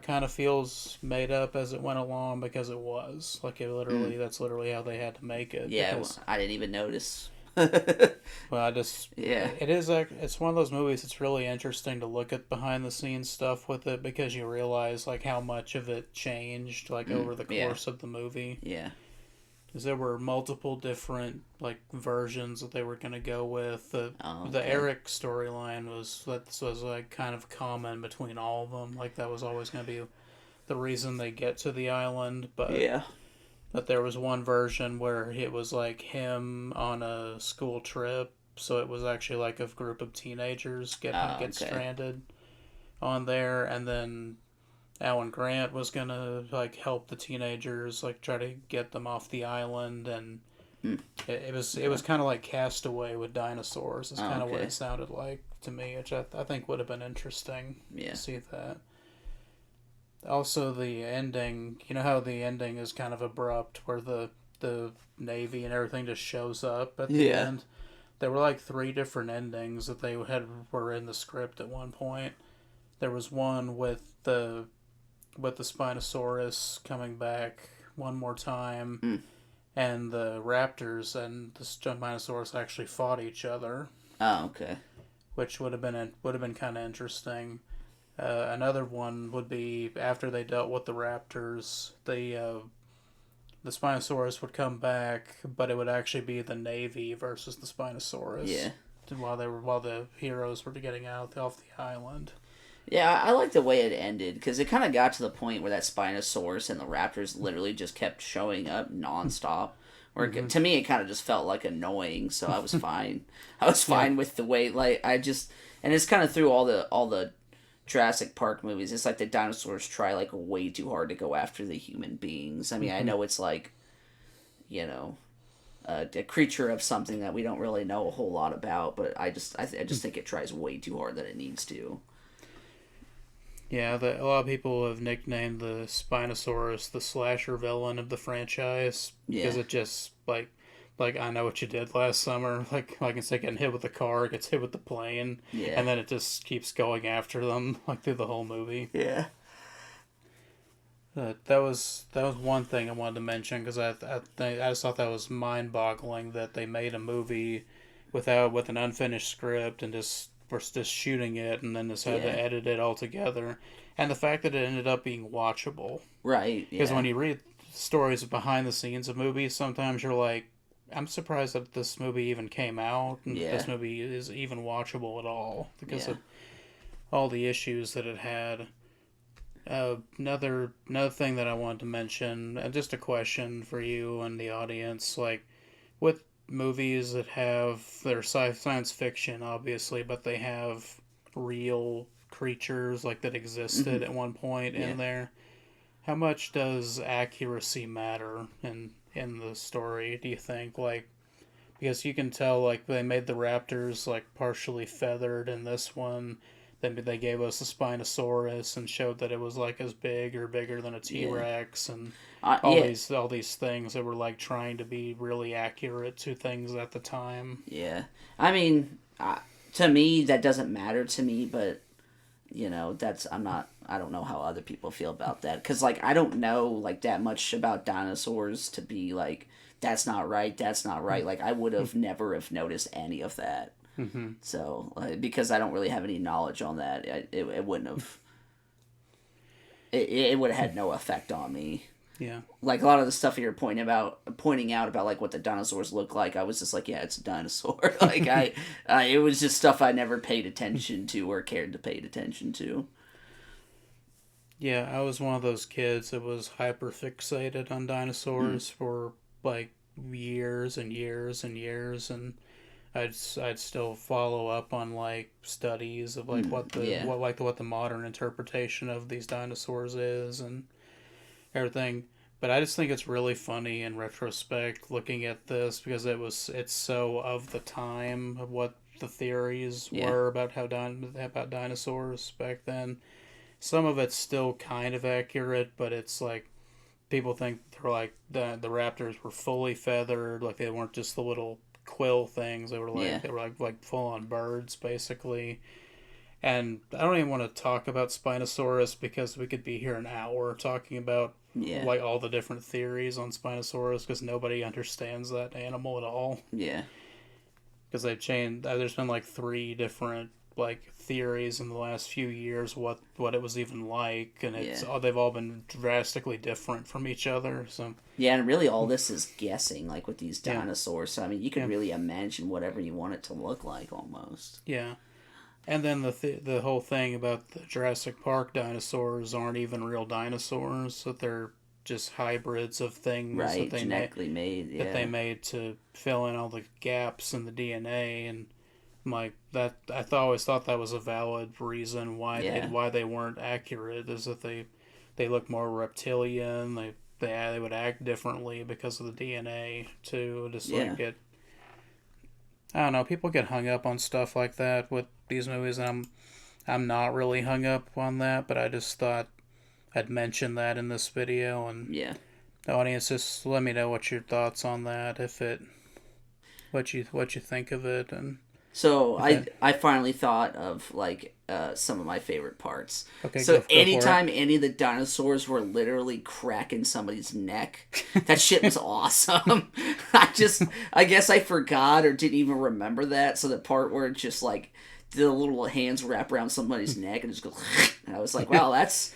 kind of feels made up as it went along because it was like that's literally how they had to make it. Yeah. Because, I didn't even notice. well, I just Yeah. it's one of those movies. It's really interesting to look at behind the scenes stuff with it because you realize like how much of it changed like over the Yeah. course of the movie. Yeah. Because there were multiple different like versions that they were going to go with. The Okay. Eric storyline was like kind of common between all of them. Like that was always going to be the reason they get to the island. Yeah. But there was one version where it was like him on a school trip. So it was actually like a group of teenagers get Okay. stranded on there, and then Alan Grant was gonna like help the teenagers, like try to get them off the island, and it was kind of like Castaway with dinosaurs. Is kind of what Okay. it sounded like to me, which I think would have been interesting Yeah. to see that. Also, the ending. You know how the ending is kind of abrupt, where the Navy and everything just shows up at the Yeah. end. There were like three different endings that they were in the script at one point. There was one with the Spinosaurus coming back one more time, and the raptors and the Spinosaurus actually fought each other, Oh, okay. which would have been kind of interesting. Another one would be after they dealt with the raptors, the Spinosaurus would come back, but it would actually be the Navy versus the Spinosaurus. Yeah. While the heroes were getting out off the island. Yeah, I like the way it ended because it kind of got to the point where that Spinosaurus and the Raptors literally just kept showing up nonstop. Where to me it kind of just felt like annoying, so I was fine. I was fine with the way and it's kind of through all the Jurassic Park movies. It's like the dinosaurs try like way too hard to go after the human beings. I mean, I know it's like, you know, a creature of something that we don't really know a whole lot about, but I just think it tries way too hard than it needs to. Yeah, a lot of people have nicknamed the Spinosaurus the slasher villain of the franchise because Yeah. it just like I know what you did last summer. Like instead of getting hit with the car, it gets hit with the plane, Yeah. and then it just keeps going after them like through the whole movie. Yeah. That was one thing I wanted to mention because I just thought that was mind boggling that they made a movie with an unfinished script and just shooting it and then just had to Yeah. edit it all together, and the fact that it ended up being watchable. Right. Because Yeah. when you read stories behind the scenes of movies, sometimes you're like, I'm surprised that this movie even came out and Yeah. this movie is even watchable at all because Yeah. of all the issues that it had. Another thing that I wanted to mention, just a question for you and the audience, like with movies that have their science fiction, obviously, but they have real creatures like that existed at one point Yeah. in there. How much does accuracy matter in the story? Do you think like because you can tell like they made the raptors like partially feathered in this one. Then they gave us a Spinosaurus and showed that it was like as big or bigger than a T Rex and Yeah. all these things that were like trying to be really accurate to things at the time. Yeah. I mean, to me, that doesn't matter to me, but, I don't know how other people feel about that. Because, like, I don't know, like, that much about dinosaurs to be like, that's not right, that's not right. Like, I would have never have noticed any of that. Mm-hmm. So, because I don't really have any knowledge on that, it wouldn't have. It would have had no effect on me. Yeah. Like a lot of the stuff you're pointing out about like what the dinosaurs look like, I was just like, yeah, it's a dinosaur. Like it was just stuff I never paid attention to or cared to pay attention to. Yeah, I was one of those kids that was hyper fixated on dinosaurs for like years and years and years, and I'd still follow up on like studies of like Yeah, what the modern interpretation of these dinosaurs is and everything. But I just think it's really funny in retrospect looking at this because it's so of the time of what the theories yeah, were about about dinosaurs back then. Some of it's still kind of accurate, but it's like people think they're like the raptors were fully feathered, like they weren't just the little quill things. yeah, They were like full on birds basically. And I don't even want to talk about Spinosaurus because we could be here an hour talking about yeah, like all the different theories on Spinosaurus because nobody understands that animal at all. yeah, Because they've changed. There's been like three different like theories in the last few years what it was even like, and it's yeah. they've all been drastically different from each other. So Yeah, and really all this is guessing, like with these yeah, dinosaurs. So I mean, you could yeah, really imagine whatever you want it to look like, almost. yeah. And then the whole thing about the Jurassic Park dinosaurs aren't even real dinosaurs; that they're just hybrids of things Right, genetically made. that they Yeah, made to fill in all the gaps in the DNA. And like that, always thought that was a valid reason yeah, why they weren't accurate. Is that they look more reptilian. They would act differently because of the DNA too. Just yeah. like it. I don't know. People get hung up on stuff like that with these movies, and I'm not really hung up on that. But I just thought I'd mention that in this video, and Yeah. the audience just let me know what your thoughts on that, if it what you think of it, and So if it I finally thought of like some of my favorite parts. okay, So go for it. anytime any of the dinosaurs were literally cracking somebody's neck, that shit was awesome. I guess I forgot or didn't even remember that. So the part where it just like the little hands wrap around somebody's neck and just go, and I was like, wow, that's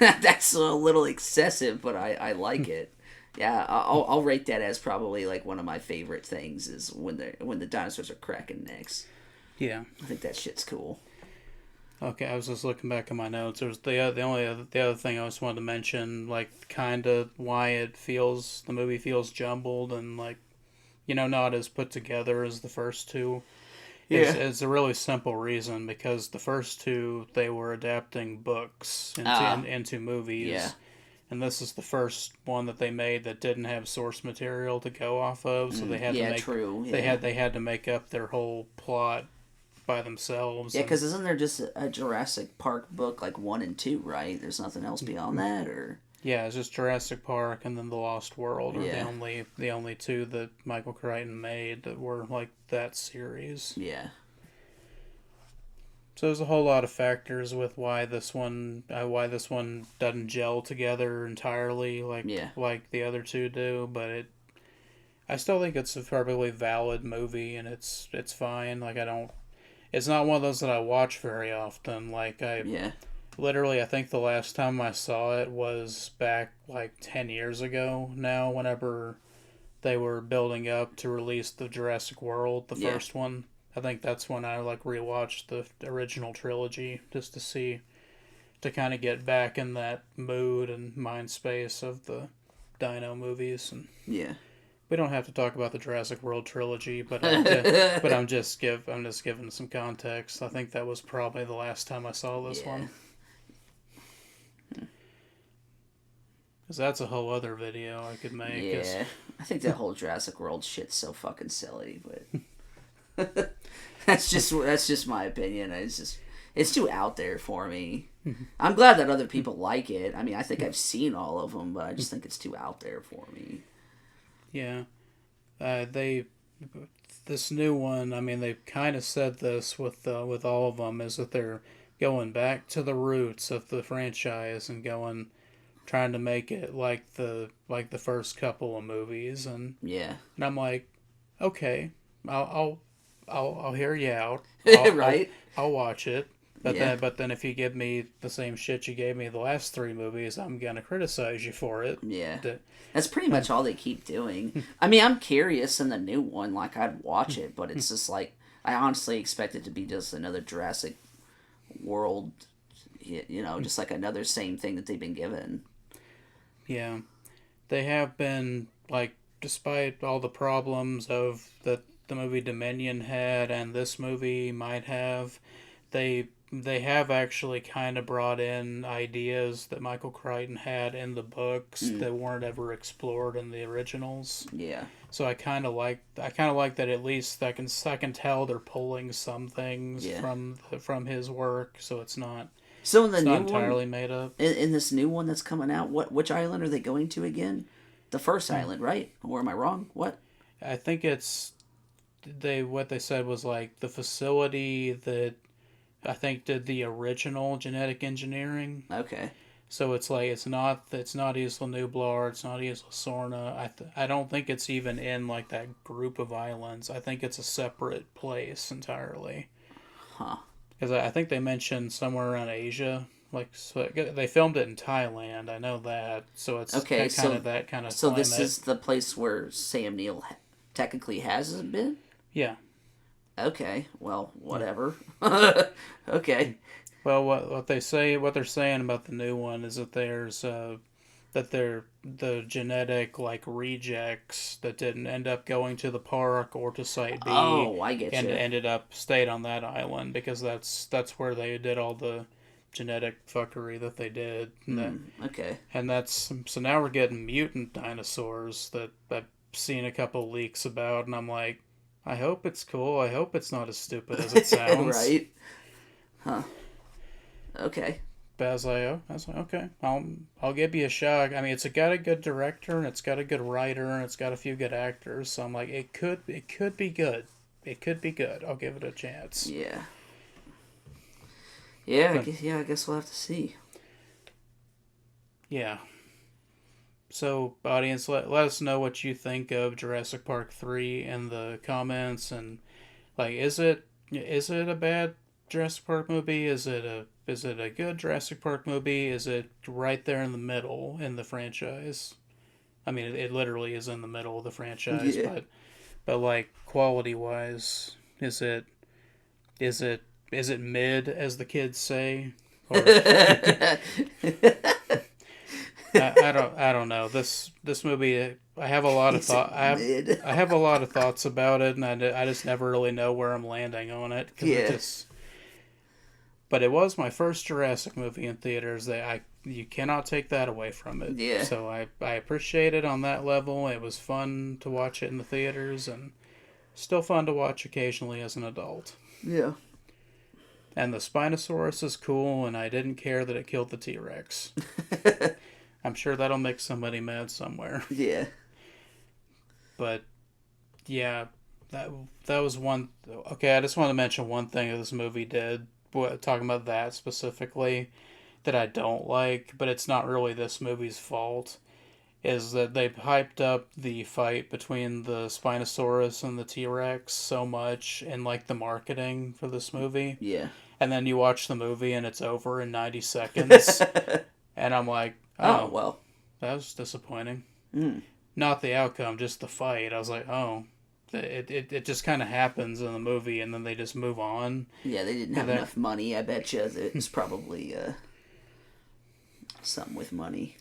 that's a little excessive, but I like it. Yeah, I'll rate that as probably like one of my favorite things is when the dinosaurs are cracking necks. Yeah. I think that shit's cool. Okay, I was just looking back at my notes. There's the other thing I just wanted to mention, like kind of why the movie feels jumbled and like not as put together as the first two. Yeah. Is a really simple reason because the first two they were adapting books into movies. Yeah. And this is the first one that they made that didn't have source material to go off of, so they had to Yeah, make true. Yeah. they had to make up their whole plot by themselves. Yeah, because isn't there just a Jurassic Park book like 1 and 2, right? There's nothing else beyond that, or Yeah, it's just Jurassic Park and then The Lost World are yeah, the only two that Michael Crichton made that were like that series. yeah, So there's a whole lot of factors with why this one doesn't gel together entirely yeah, like the other two do, but I still think it's a perfectly valid movie and it's fine. Like it's not one of those that I watch very often. Like yeah, I think the last time I saw it was back like 10 years ago now, whenever they were building up to release the Jurassic World, the yeah, first one. I think that's when I like rewatched the original trilogy just to kind of get back in that mood and mind space of the dino movies. And yeah. we don't have to talk about the Jurassic World trilogy, but I'm just giving some context. I think that was probably the last time I saw this Yeah. one. Because that's a whole other video I could make. Yeah, I think that whole Jurassic World shit's so fucking silly, but that's just my opinion. It's too out there for me. I'm glad that other people like it. I mean, I think I've seen all of them, but I just think it's too out there for me. Yeah. This new one, I mean, they've kind of said this with all of them, is that they're going back to the roots of the franchise and trying to make it like the first couple of movies, and Yeah. I'm like, okay, I'll hear you out. Right? I'll watch it. Yeah. But then if you give me the same shit you gave me the last three movies, I'm gonna criticize you for it. Yeah. D- That's pretty much all they keep doing. I mean, I'm curious in the new one, like I'd watch it, but it's just like I honestly expect it to be just another Jurassic World, just like another same thing that they've been given. Yeah, they have been like, despite all the problems of that the movie Dominion had and this movie might have, they have actually kind of brought in ideas that Michael Crichton had in the books Mm, that weren't ever explored in the originals. yeah. So I kind of like that at least I can tell they're pulling some things Yeah. from his work, so So in the it's not new one, entirely made up. in this new one that's coming out, which island are they going to again? The first Hmm. island, right? Or am I wrong? What? I think it's they what they said was like the facility that I think did the original genetic engineering. Okay. So it's like it's not Isla Nublar, it's not Isla Sorna. I don't think it's even in like that group of islands. I think it's a separate place entirely. Huh. Because I think they mentioned somewhere around Asia. Like so they filmed it in Thailand. I know that. So it's Okay. kind of that kind of So this climate. is the place where Sam Neill technically hasn't been. Yeah. Okay. Well, whatever. Okay. Well, what they're saying about the new one is that they're the genetic like rejects that didn't end up going to the park or to Site B, Oh, I get and you. ended up stayed on that island because that's where they did all the genetic fuckery that they did. Okay. And that's so now we're getting mutant dinosaurs that I've seen a couple leaks about, and I'm like, I hope it's cool. I hope it's not as stupid as it sounds. Right. Huh. Okay. But I was like, okay, I'll give you a shot. I mean, got a good director and it's got a good writer and it's got a few good actors. So I'm like, it could be good. It could be good. I'll give it a chance. Yeah. Yeah. But I guess we'll have to see. yeah. So audience, let us know what you think of Jurassic Park 3 in the comments, and like, is it a bad Jurassic Park movie? Is it a good Jurassic Park movie? Is it right there in the middle in the franchise? I mean, it literally is in the middle of the franchise, Yeah. but like quality wise, is it is it mid as the kids say, or I don't know this movie. I have a lot of Is it thought. mid? I have a lot of thoughts about it, and I just never really know where I'm landing on it because it Yeah. just. But it was my first Jurassic movie in theaters. That I you cannot take that away from it. Yeah. So I appreciate it on that level. It was fun to watch it in the theaters, and still fun to watch occasionally as an adult. Yeah. And the Spinosaurus is cool, and I didn't care that it killed the T Rex. I'm sure that'll make somebody mad somewhere. Yeah. But yeah, that was one. Okay, I just want to mention one thing that this movie did. Talking about that specifically, that I don't like, but it's not really this movie's fault. Is that they hyped up the fight between the Spinosaurus and the T Rex so much in like the marketing for this movie, Yeah. and then you watch the movie and it's over in 90 seconds, and I'm like, Oh, oh, well. that was disappointing. Mm. Not the outcome, just the fight. I was like, oh, it just kind of happens in the movie, and then they just move on. Yeah, they didn't have And enough money. I bet you it was probably something with money.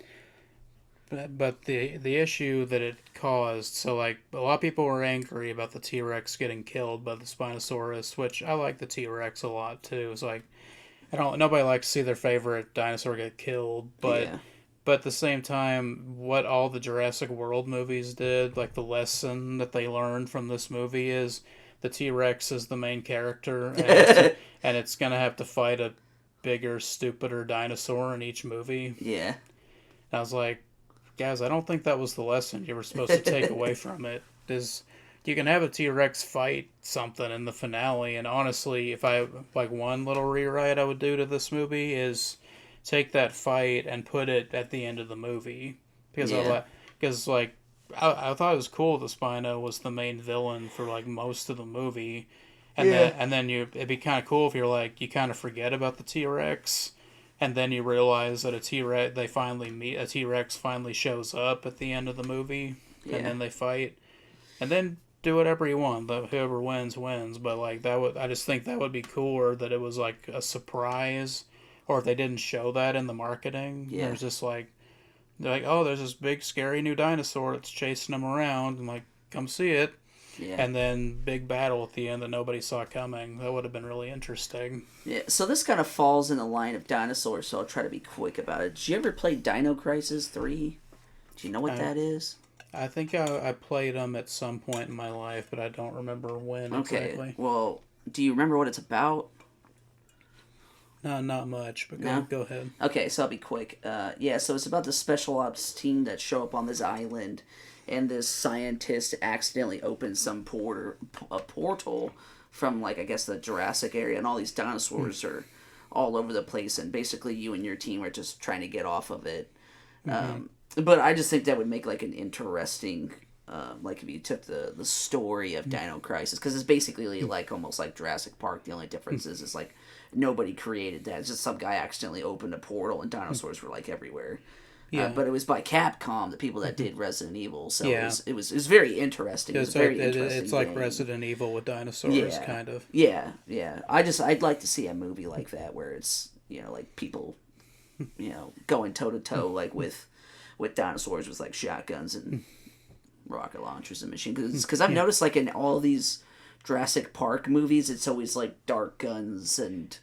But the issue that it caused, so like a lot of people were angry about the T Rex getting killed by the Spinosaurus, which I like the T Rex a lot too. It's like I don't nobody likes to see their favorite dinosaur get killed, Yeah. but at the same time, what all the Jurassic World movies did, like the lesson that they learned from this movie is the T Rex is the main character, and it's gonna have to fight a bigger, stupider dinosaur in each movie. Yeah. And I was like, guys, I don't think that was the lesson you were supposed to take away from it. Is you can have a T Rex fight something in the finale, and honestly, if I like one little rewrite I would do to this movie is take that fight and put it at the end of the movie because Yeah. because like I thought it was cool that Spino was the main villain for like most of the movie, And then it'd be kind of cool if you're like, you kind of forget about the T-Rex, and then you realize that a T-Rex finally shows up at the end of the movie, and then they fight, and then do whatever you want. Whoever wins wins. But like I just think that would be cooler that it was like a surprise, or if they didn't show that in the marketing. Yeah. There's just like, they're like, oh, there's this big scary new dinosaur that's chasing them around, and like, come see it. Yeah. And then big battle at the end that nobody saw coming. That would have been really interesting. Yeah, so this kind of falls in the line of dinosaurs, so I'll try to be quick about it. Did you ever play Dino Crisis 3? Do you know what that is? I think I played them at some point in my life, but I don't remember when exactly. Well, do you remember what it's about? No, not much, but go ahead. Okay, so I'll be quick. So it's about the special ops team that show up on this island, and this scientist accidentally opens some portal from, like, I guess the Jurassic area, and all these dinosaurs are all over the place, and basically you and your team are just trying to get off of it. But I just think that would make, like, an interesting, like, if you took the story of Dino Crisis, because it's basically like almost like Jurassic Park. The only difference is it's like nobody created that. It's just some guy accidentally opened a portal and dinosaurs were, like, everywhere. Yeah. But it was by Capcom, the people that did Resident Evil, so it was very interesting. It's like Resident Evil with dinosaurs, kind of. Yeah. I'd like to see a movie like that where it's, like people, going toe to toe like with dinosaurs with like shotguns and rocket launchers and machine guns. Because I've noticed, like, in all these Jurassic Park movies, it's always like dart guns and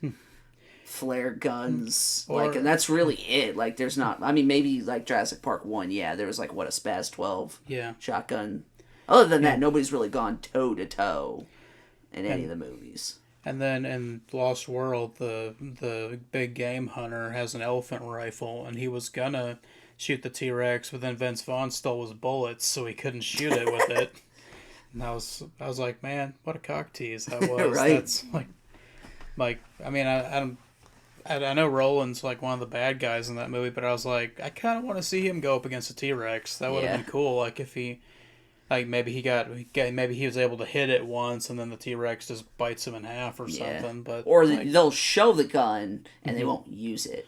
flare guns, and that's really it. Like, there's not, I mean, maybe like Jurassic Park 1, there was like, what, a Spaz 12 shotgun. Other than that, nobody's really gone toe to toe in any of the movies. And then in Lost World, the big game hunter has an elephant rifle, and he was gonna shoot the T-Rex, but then Vince Vaughn stole his bullets, so he couldn't shoot it with it. And I was like, man, what a cock tease that was. Right. That's like I mean, I know Roland's like one of the bad guys in that movie, but I was like, I kind of want to see him go up against a T-Rex. That would have been cool. Like, if he, like, maybe he was able to hit it once, and then the T-Rex just bites him in half or something. But or they'll show the gun and they won't use it.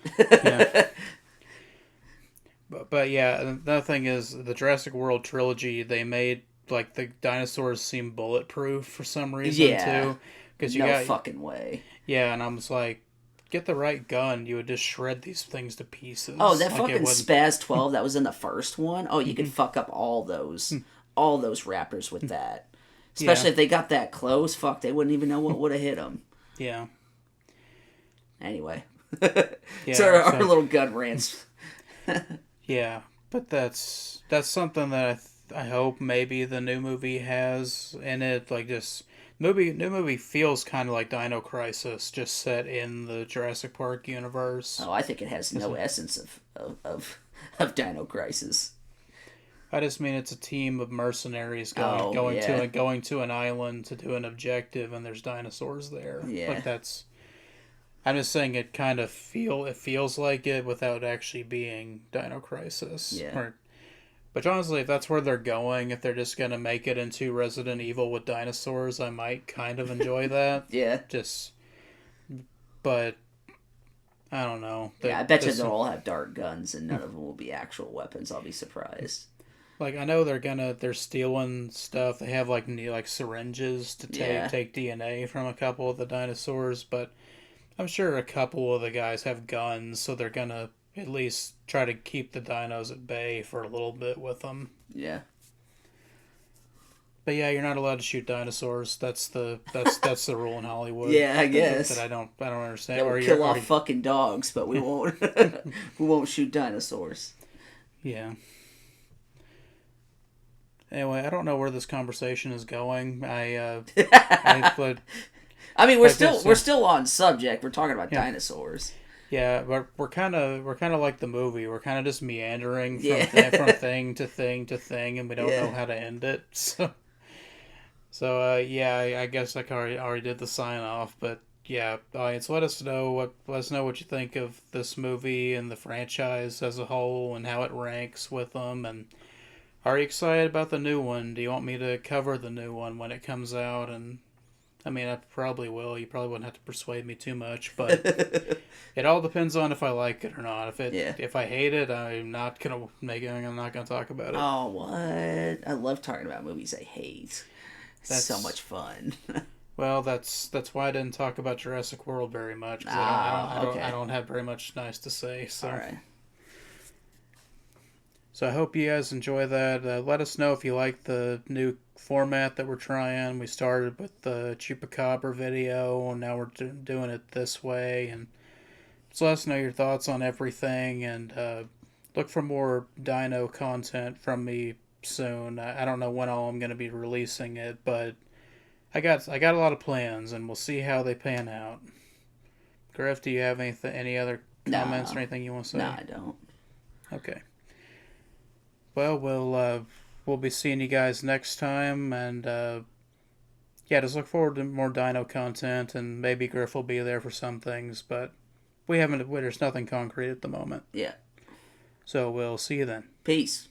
But another thing is the Jurassic World trilogy. They made like the dinosaurs seem bulletproof for some reason too. Because no fucking way. Yeah, and I was like, get the right gun, you would just shred these things to pieces. Oh, that fucking Spaz 12 that was in the first one. Oh, you could fuck up all those raptors with that. Especially if they got that close. Fuck, they wouldn't even know what would have hit them. Yeah. Anyway. So our little gun rants. Yeah, but that's something that I hope maybe the new movie has in it. Like, this new movie feels kind of like Dino Crisis, just set in the Jurassic Park universe. Oh, I think it has no essence of Dino Crisis. I just mean it's a team of mercenaries going to an island to do an objective, and there's dinosaurs there. Yeah, like that's. I'm just saying it feels like it without actually being Dino Crisis. Yeah. But honestly, if that's where they're going, if they're just going to make it into Resident Evil with dinosaurs, I might kind of enjoy that. Yeah. But I don't know. I bet you they'll all have dart guns and none of them will be actual weapons. I'll be surprised. Like, I know they're stealing stuff. They have like syringes to take DNA from a couple of the dinosaurs, but I'm sure a couple of the guys have guns, so they're gonna at least try to keep the dinos at bay for a little bit with them. Yeah. But yeah, you're not allowed to shoot dinosaurs. That's the rule in Hollywood. Yeah, I guess. That I don't understand. We'll kill off fucking dogs, but we won't we won't shoot dinosaurs. Yeah. Anyway, I don't know where this conversation is going. I mean, we're still on subject. We're talking about dinosaurs. Yeah, but we're kind of like the movie. We're kind of just meandering from thing to thing to thing, and we don't know how to end it. So I guess I already did the sign off. But yeah, audience, let us know what you think of this movie and the franchise as a whole, and how it ranks with them. And are you excited about the new one? Do you want me to cover the new one when it comes out? And I mean, I probably will. You probably wouldn't have to persuade me too much, but it all depends on if I like it or not. Yeah. If I hate it, I'm not gonna talk about it. Oh, what? I love talking about movies I hate. It's so much fun. Well, that's why I didn't talk about Jurassic World very much, because Okay. I don't have very much nice to say. So. All right. So I hope you guys enjoy that. Let us know if you like the new format that we're trying. We started with the Chupacabra video, and now we're doing it this way. And just let us know your thoughts on everything, and look for more dino content from me soon. I don't know when all I'm going to be releasing it, but I got a lot of plans, and we'll see how they pan out. Griff, do you have any other comments or anything you want to say? No, I don't. Okay. Well, we'll be seeing you guys next time, and yeah, just look forward to more dino content, and maybe Griff will be there for some things, but there's nothing concrete at the moment. Yeah. So we'll see you then. Peace.